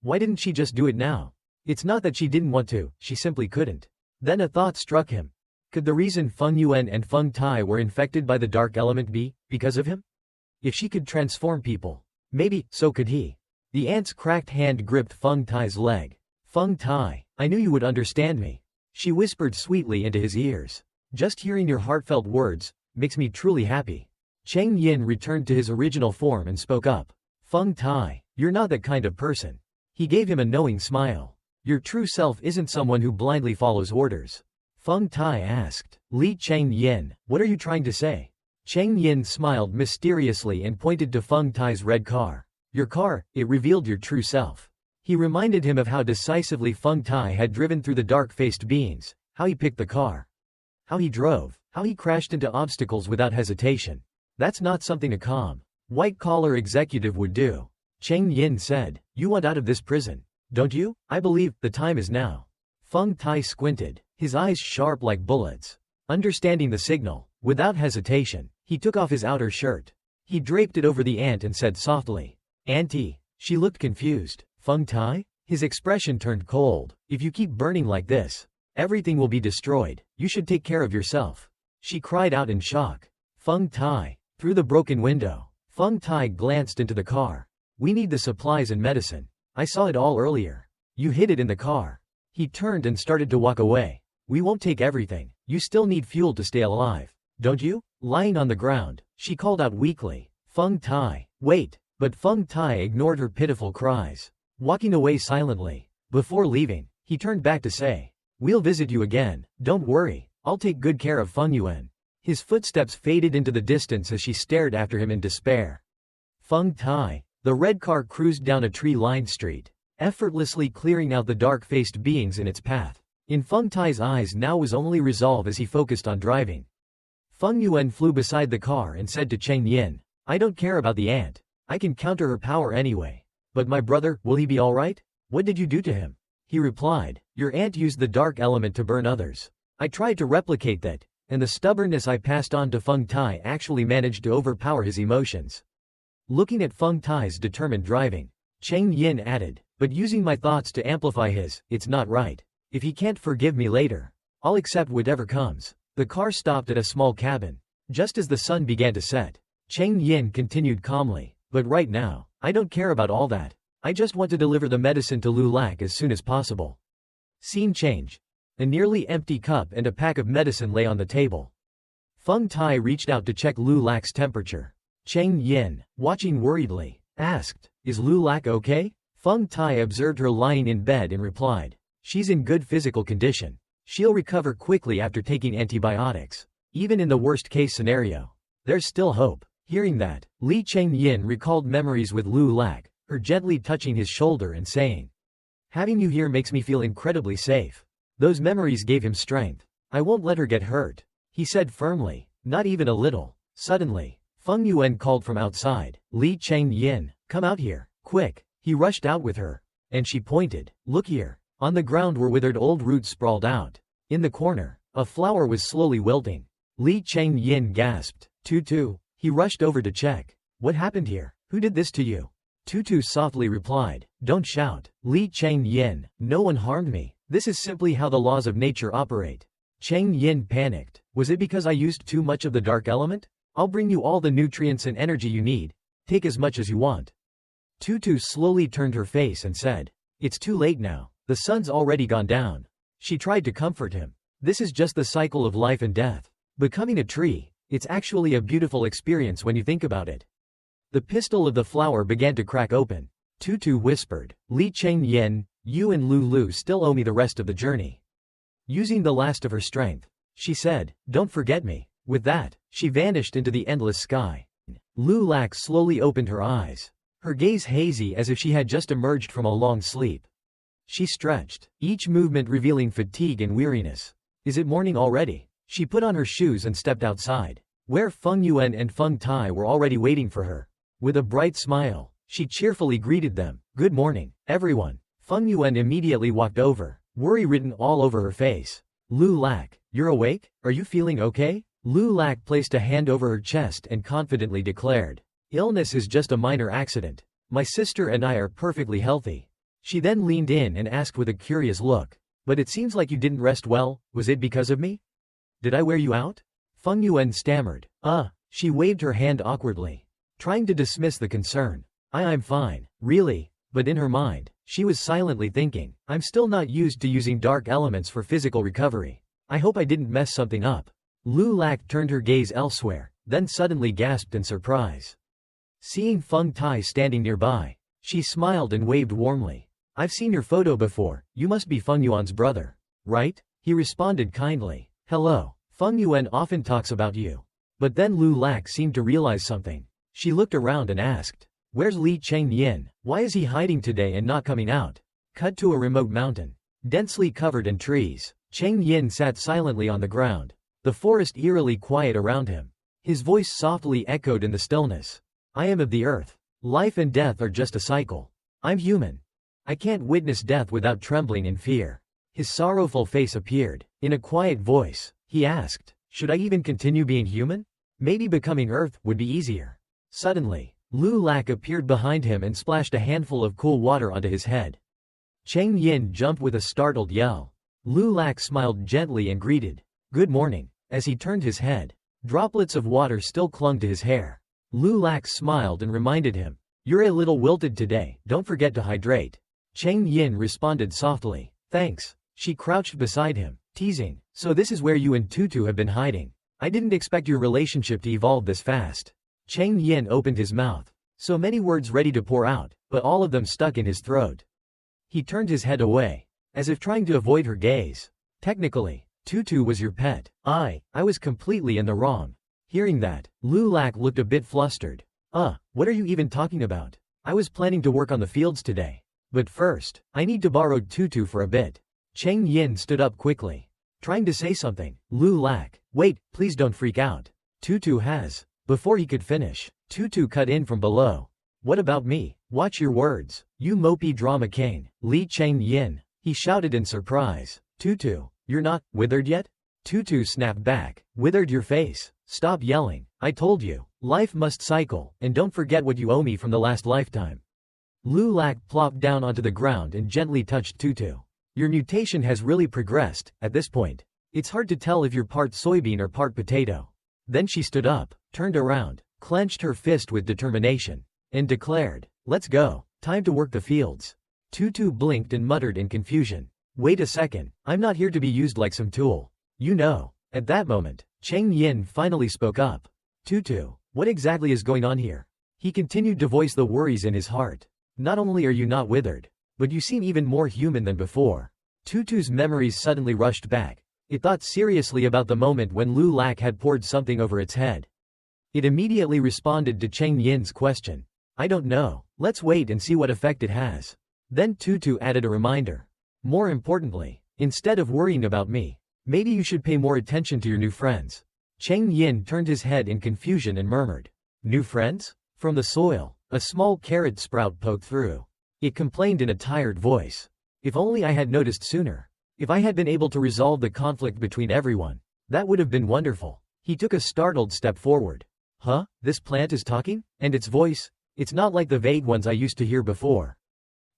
Why didn't she just do it now? It's not that she didn't want to, she simply couldn't. Then a thought struck him. Could the reason Feng Yuan and Feng Tai were infected by the dark element be because of him? If she could transform people, maybe, so could he. The ant's cracked hand gripped Feng Tai's leg. Feng Tai, I knew you would understand me. She whispered sweetly into his ears. Just hearing your heartfelt words makes me truly happy. Cheng Yin returned to his original form and spoke up. Feng Tai, you're not that kind of person. He gave him a knowing smile. Your true self isn't someone who blindly follows orders. Feng Tai asked. Li Cheng Yin, what are you trying to say? Cheng Yin smiled mysteriously and pointed to Feng Tai's red car. Your car, it revealed your true self. He reminded him of how decisively Feng Tai had driven through the dark-faced beings, how he picked the car, how he drove, how he crashed into obstacles without hesitation. That's not something a calm, white-collar executive would do. Cheng Yin said, "You want out of this prison, don't you? I believe the time is now." Feng Tai squinted, his eyes sharp like bullets. Understanding the signal, without hesitation, he took off his outer shirt. He draped it over the ant and said softly, "Auntie." She looked confused. Feng Tai? His expression turned cold. "If you keep burning like this, everything will be destroyed. You should take care of yourself." She cried out in shock. Feng Tai. Through the broken window, Feng Tai glanced into the car. "We need the supplies and medicine. I saw it all earlier. You hid it in the car." He turned and started to walk away. "We won't take everything. You still need fuel to stay alive, don't you?" Lying on the ground, she called out weakly, "Feng Tai, wait." But Feng Tai ignored her pitiful cries, walking away silently. Before leaving, he turned back to say, "We'll visit you again, don't worry, I'll take good care of Feng Yuan." His footsteps faded into the distance as she stared after him in despair. Feng Tai. The red car cruised down a tree-lined street, effortlessly clearing out the dark-faced beings in its path. In Feng Tai's eyes now was only resolve as he focused on driving. Feng Yuan flew beside the car and said to Cheng Yin, "I don't care about the ant. I can counter her power anyway. But my brother, will he be alright? What did you do to him?" He replied, "Your ant used the dark element to burn others. I tried to replicate that, and the stubbornness I passed on to Feng Tai actually managed to overpower his emotions." Looking at Feng Tai's determined driving, Cheng Yin added, "But using my thoughts to amplify his, it's not right. If he can't forgive me later, I'll accept whatever comes." The car stopped at a small cabin. Just as the sun began to set, Cheng Yin continued calmly, "But right now, I don't care about all that. I just want to deliver the medicine to Lu Lak as soon as possible." Scene change. A nearly empty cup and a pack of medicine lay on the table. Feng Tai reached out to check Lu Lak's temperature. Cheng Yin, watching worriedly, asked, "Is Lu Lak okay?" Feng Tai observed her lying in bed and replied, "She's in good physical condition. She'll recover quickly after taking antibiotics. Even in the worst-case scenario, there's still hope." Hearing that, Li Cheng Yin recalled memories with Lu Lak, her gently touching his shoulder and saying, "Having you here makes me feel incredibly safe." Those memories gave him strength. "I won't let her get hurt," he said firmly, "not even a little." Suddenly, Feng Yuan called from outside, "Li Cheng Yin, come out here, quick." He rushed out with her, and she pointed, "Look here." On the ground were withered old roots sprawled out. In the corner, a flower was slowly wilting. Li Cheng Yin gasped, "Tutu." He rushed over to check. "What happened here? Who did this to you?" Tutu softly replied, "Don't shout, Li Cheng Yin, no one harmed me. This is simply how the laws of nature operate." Cheng Yin panicked. "Was it because I used too much of the dark element? I'll bring you all the nutrients and energy you need. Take as much as you want." Tutu slowly turned her face and said, "It's too late now. The sun's already gone down." She tried to comfort him. "This is just the cycle of life and death. Becoming a tree, it's actually a beautiful experience when you think about it." The pistil of the flower began to crack open. Tutu whispered, "Li Cheng Yin, you and Lulu still owe me the rest of the journey." Using the last of her strength, she said, "Don't forget me." With that, she vanished into the endless sky. Lu Lak slowly opened her eyes, her gaze hazy as if she had just emerged from a long sleep. She stretched, each movement revealing fatigue and weariness. "Is it morning already?" She put on her shoes and stepped outside, where Feng Yuan and Feng Tai were already waiting for her. With a bright smile, she cheerfully greeted them. "Good morning, everyone." Feng Yuan immediately walked over, worry written all over her face. "Lu Lak, you're awake? Are you feeling okay?" Lu Lak placed a hand over her chest and confidently declared, "Illness is just a minor accident. My sister and I are perfectly healthy." She then leaned in and asked with a curious look, "But it seems like you didn't rest well. Was it because of me? Did I wear you out?" Feng Yuan stammered. She waved her hand awkwardly, trying to dismiss the concern. I'm fine, really." But in her mind, she was silently thinking, "I'm still not used to using dark elements for physical recovery. I hope I didn't mess something up." Lu Lak turned her gaze elsewhere, then suddenly gasped in surprise. Seeing Feng Tai standing nearby, she smiled and waved warmly. "I've seen your photo before. You must be Feng Yuan's brother, right?" He responded kindly. "Hello. Feng Yuan often talks about you." But then Lu Lak seemed to realize something. She looked around and asked, "Where's Li Cheng Yin? Why is he hiding today and not coming out?" Cut to a remote mountain, densely covered in trees. Cheng Yin sat silently on the ground, the forest eerily quiet around him. His voice softly echoed in the stillness. "I am of the earth. Life and death are just a cycle. I'm human. I can't witness death without trembling in fear. His sorrowful face appeared. In a quiet voice, he asked, should I even continue being human? Maybe becoming Earth would be easier. Suddenly, Lu Lak appeared behind him and splashed a handful of cool water onto his head. Cheng Yin jumped with a startled yell. Lu Lak smiled gently and greeted, good morning. As he turned his head, droplets of water still clung to his hair. Lu Lak smiled and reminded him, you're a little wilted today, don't forget to hydrate. Cheng Yin responded softly, thanks. She crouched beside him, teasing, so this is where you and Tutu have been hiding. I didn't expect your relationship to evolve this fast. Cheng Yin opened his mouth, so many words ready to pour out, but all of them stuck in his throat. He turned his head away, as if trying to avoid her gaze. Technically, Tutu was your pet. I was completely in the wrong. Hearing that, Lu Lak looked a bit flustered. What are you even talking about? I was planning to work on the fields today. But first, I need to borrow Tutu for a bit. Cheng Yin stood up quickly, trying to say something. Lu Lak, wait, please don't freak out. Tutu has. Before he could finish, Tutu cut in from below. What about me? Watch your words, you mopey drama king. Li Cheng Yin, he shouted in surprise. Tutu, you're not withered yet? Tutu snapped back, withered your face. Stop yelling, I told you, life must cycle, and don't forget what you owe me from the last lifetime. Lu Lak plopped down onto the ground and gently touched Tutu. Your mutation has really progressed. At this point, it's hard to tell if you're part soybean or part potato. Then she stood up, turned around, clenched her fist with determination, and declared, let's go, time to work the fields. Tutu blinked and muttered in confusion, wait a second, I'm not here to be used like some tool. You know. At that moment, Cheng Yin finally spoke up. Tutu, what exactly is going on here? He continued to voice the worries in his heart. Not only are you not withered, but you seem even more human than before. Tutu's memories suddenly rushed back. It thought seriously about the moment when Lu Lak had poured something over its head. It immediately responded to Cheng Yin's question. I don't know, let's wait and see what effect it has. Then Tutu added a reminder. More importantly, instead of worrying about me, maybe you should pay more attention to your new friends. Cheng Yin turned his head in confusion and murmured. New friends? From the soil, a small carrot sprout poked through. It complained in a tired voice. If only I had noticed sooner. If I had been able to resolve the conflict between everyone, that would have been wonderful. He took a startled step forward. Huh? This plant is talking? And its voice? It's not like the vague ones I used to hear before.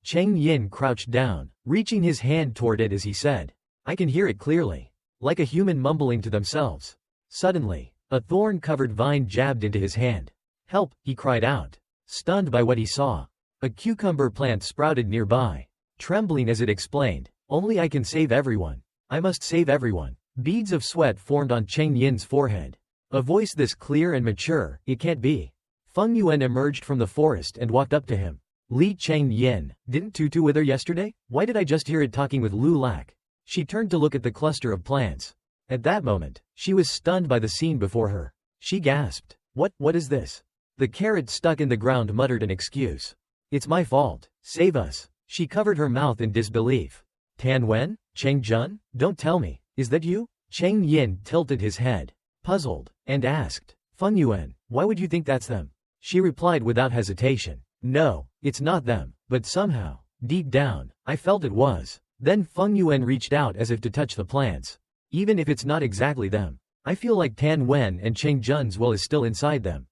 Cheng Yin crouched down, reaching his hand toward it as he said. I can hear it clearly. Like a human mumbling to themselves. Suddenly, a thorn-covered vine jabbed into his hand. Help, he cried out, stunned by what he saw. A cucumber plant sprouted nearby, trembling as it explained, only I can save everyone. I must save everyone. Beads of sweat formed on Cheng Yin's forehead. A voice this clear and mature, it can't be. Feng Yuan emerged from the forest and walked up to him. Li Cheng Yin, didn't Tutu wither yesterday? Why did I just hear it talking with Lu Lak? She turned to look at the cluster of plants. At that moment, she was stunned by the scene before her. She gasped. What is this? The carrot stuck in the ground muttered an excuse. It's my fault. Save us. She covered her mouth in disbelief. Tan Wen? Cheng Jun? Don't tell me. Is that you? Cheng Yin tilted his head, puzzled, and asked. Feng Yuan, why would you think that's them? She replied without hesitation. No, it's not them, but somehow, deep down, I felt it was. Then Feng Yuan reached out as if to touch the plants. Even if it's not exactly them, I feel like Tan Wen and Cheng Jun's will is still inside them.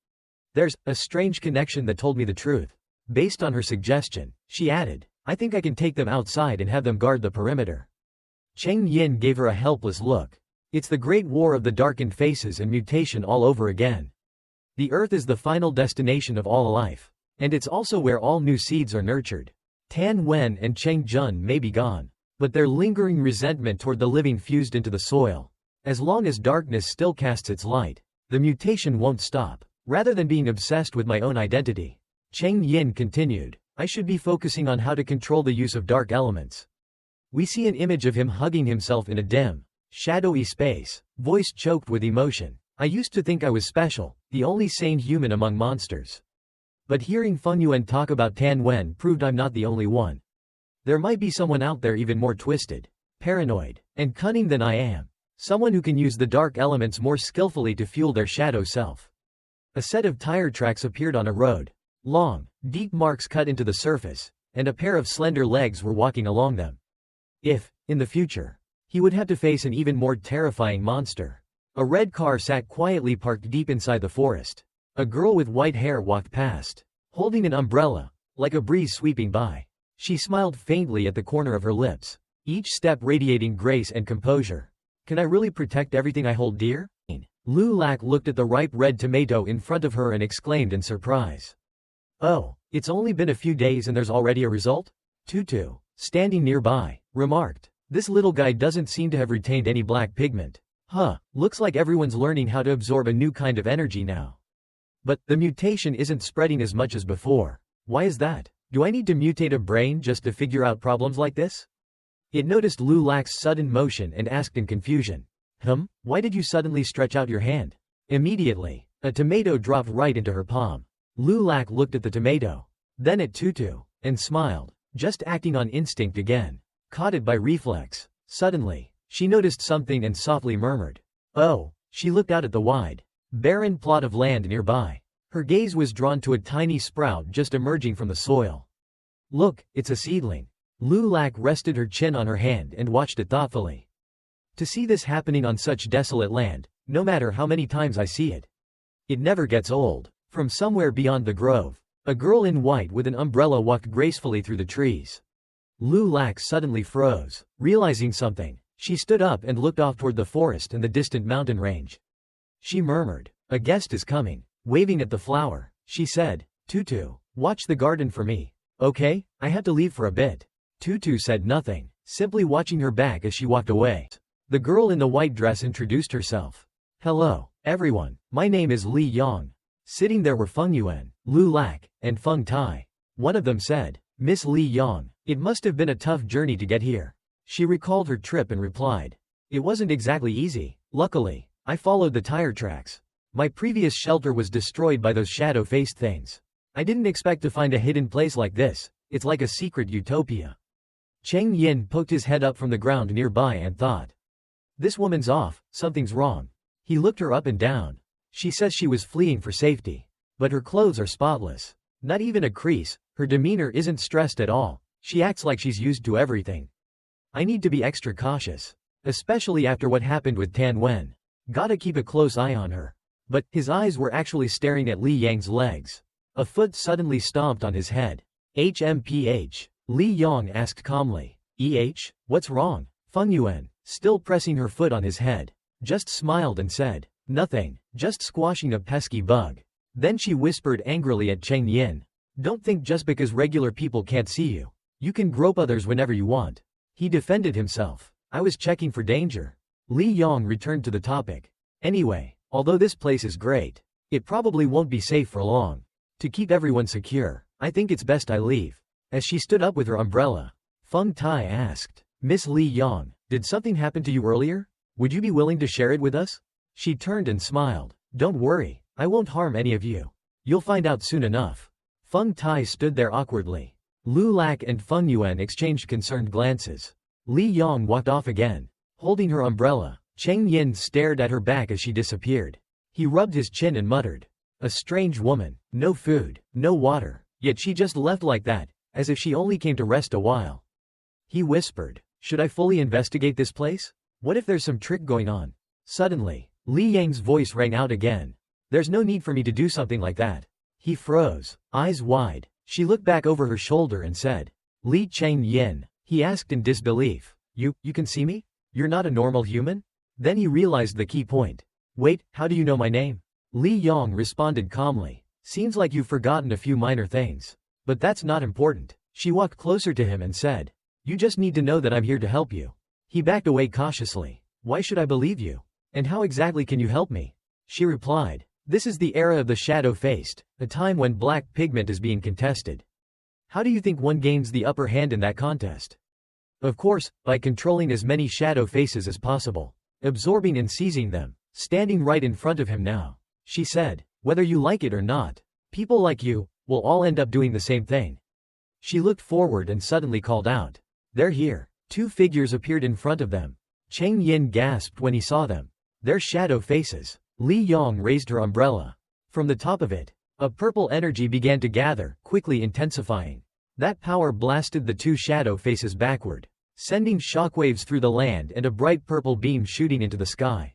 There's a strange connection that told me the truth. Based on her suggestion, she added, I think I can take them outside and have them guard the perimeter. Cheng Yin gave her a helpless look. It's the great war of the darkened faces and mutation all over again. The earth is the final destination of all life. And it's also where all new seeds are nurtured. Tan Wen and Cheng Jun may be gone, but their lingering resentment toward the living fused into the soil. As long as darkness still casts its light, the mutation won't stop. Rather than being obsessed with my own identity, Cheng Yin continued, I should be focusing on how to control the use of dark elements. We see an image of him hugging himself in a dim, shadowy space, voice choked with emotion. I used to think I was special, the only sane human among monsters. But hearing Feng Yuan talk about Tan Wen proved I'm not the only one. There might be someone out there even more twisted, paranoid, and cunning than I am. Someone who can use the dark elements more skillfully to fuel their shadow self. A set of tire tracks appeared on a road. Long, deep marks cut into the surface, and a pair of slender legs were walking along them. If, in the future, he would have to face an even more terrifying monster. A red car sat quietly parked deep inside the forest. A girl with white hair walked past, holding an umbrella, like a breeze sweeping by. She smiled faintly at the corner of her lips, each step radiating grace and composure. Can I really protect everything I hold dear? Lu Lak looked at the ripe red tomato in front of her and exclaimed in surprise. Oh, it's only been a few days and there's already a result? Tutu, standing nearby, remarked. This little guy doesn't seem to have retained any black pigment. Huh, looks like everyone's learning how to absorb a new kind of energy now. But, the mutation isn't spreading as much as before. Why is that? Do I need to mutate a brain just to figure out problems like this? It noticed Lu Lak's sudden motion and asked in confusion. Why did you suddenly stretch out your hand? Immediately, a tomato dropped right into her palm. Lu Lak looked at the tomato, then at Tutu, and smiled, just acting on instinct again. Caught it by reflex. Suddenly, she noticed something and softly murmured. Oh, she looked out at the wide, barren plot of land nearby. Her gaze was drawn to a tiny sprout just emerging from the soil. Look, it's a seedling. Lu Lak rested her chin on her hand and watched it thoughtfully. To see this happening on such desolate land, no matter how many times I see it, it never gets old. From somewhere beyond the grove, a girl in white with an umbrella walked gracefully through the trees. Lu Lak suddenly froze, realizing something. She stood up and looked off toward the forest and the distant mountain range. She murmured, "A guest is coming." Waving at the flower, she said, "Tutu, watch the garden for me. Okay, I have to leave for a bit." Tutu said nothing, simply watching her back as she walked away. The girl in the white dress introduced herself. "Hello, everyone, my name is Li Yang." Sitting there were Feng Yuan, Lu Lak, and Feng Tai. One of them said, "Miss Li Yang, it must have been a tough journey to get here." She recalled her trip and replied, "It wasn't exactly easy. Luckily, I followed the tire tracks. My previous shelter was destroyed by those shadow-faced things. I didn't expect to find a hidden place like this. It's like a secret utopia." Cheng Yin poked his head up from the ground nearby and thought, "This woman's off, something's wrong." He looked her up and down. She says she was fleeing for safety. But her clothes are spotless. Not even a crease, her demeanor isn't stressed at all. She acts like she's used to everything. I need to be extra cautious. Especially after what happened with Tan Wen. Gotta keep a close eye on her. But, his eyes were actually staring at Li Yang's legs. A foot suddenly stomped on his head. HMPH. Li Yang asked calmly. What's wrong? Feng Yuan, still pressing her foot on his head, just smiled and said, "Nothing, just squashing a pesky bug." Then she whispered angrily at Cheng Yin. "Don't think just because regular people can't see you, you can grope others whenever you want." He defended himself. "I was checking for danger." Li Yang returned to the topic. "Anyway, although this place is great, it probably won't be safe for long. To keep everyone secure, I think it's best I leave." As she stood up with her umbrella, Feng Tai asked, "Miss Li Yang, did something happen to you earlier? Would you be willing to share it with us?" She turned and smiled. "Don't worry, I won't harm any of you. You'll find out soon enough." Feng Tai stood there awkwardly. Lu Lak and Feng Yuan exchanged concerned glances. Li Yang walked off again, holding her umbrella. Cheng Yin stared at her back as she disappeared. He rubbed his chin and muttered, "A strange woman, no food, no water, yet she just left like that, as if she only came to rest a while." He whispered, "Should I fully investigate this place? What if there's some trick going on?" Suddenly, Li Yang's voice rang out again. "There's no need for me to do something like that." He froze, eyes wide. She looked back over her shoulder and said, "Li Cheng Yin?" He asked in disbelief. You can see me? You're not a normal human?" Then he realized the key point. "Wait, how do you know my name?" Li Yang responded calmly. "Seems like you've forgotten a few minor things. But that's not important." She walked closer to him and said, "You just need to know that I'm here to help you." He backed away cautiously. "Why should I believe you? And how exactly can you help me?" She replied, "This is the era of the shadow-faced, a time when black pigment is being contested. How do you think one gains the upper hand in that contest? Of course, by controlling as many shadow faces as possible. Absorbing and seizing them, standing right in front of him now." She said, "Whether you like it or not, people like you will all end up doing the same thing." She looked forward and suddenly called out, "They're here." Two figures appeared in front of them. Cheng Yin gasped when he saw them. "They're shadow faces." Li Yang raised her umbrella. From the top of it, A purple energy began to gather, quickly intensifying. That power blasted the two shadow faces backward, sending shockwaves through the land and a bright purple beam shooting into the sky.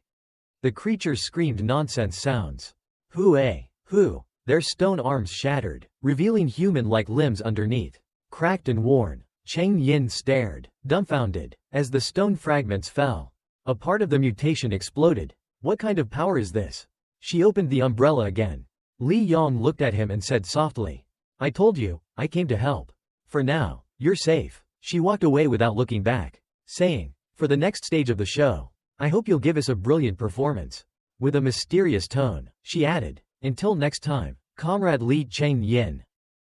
The creatures screamed nonsense sounds. Who? Their stone arms shattered, revealing human-like limbs underneath. Cracked and worn, Cheng Yin stared, dumbfounded, as the stone fragments fell. A part of the mutation exploded. What kind of power is this? She opened the umbrella again. Li Yong looked at him and said softly, I told you, I came to help. For now, you're safe. She walked away without looking back, saying, for the next stage of the show, I hope you'll give us a brilliant performance. With a mysterious tone, she added, until next time, Comrade Li Cheng Yin.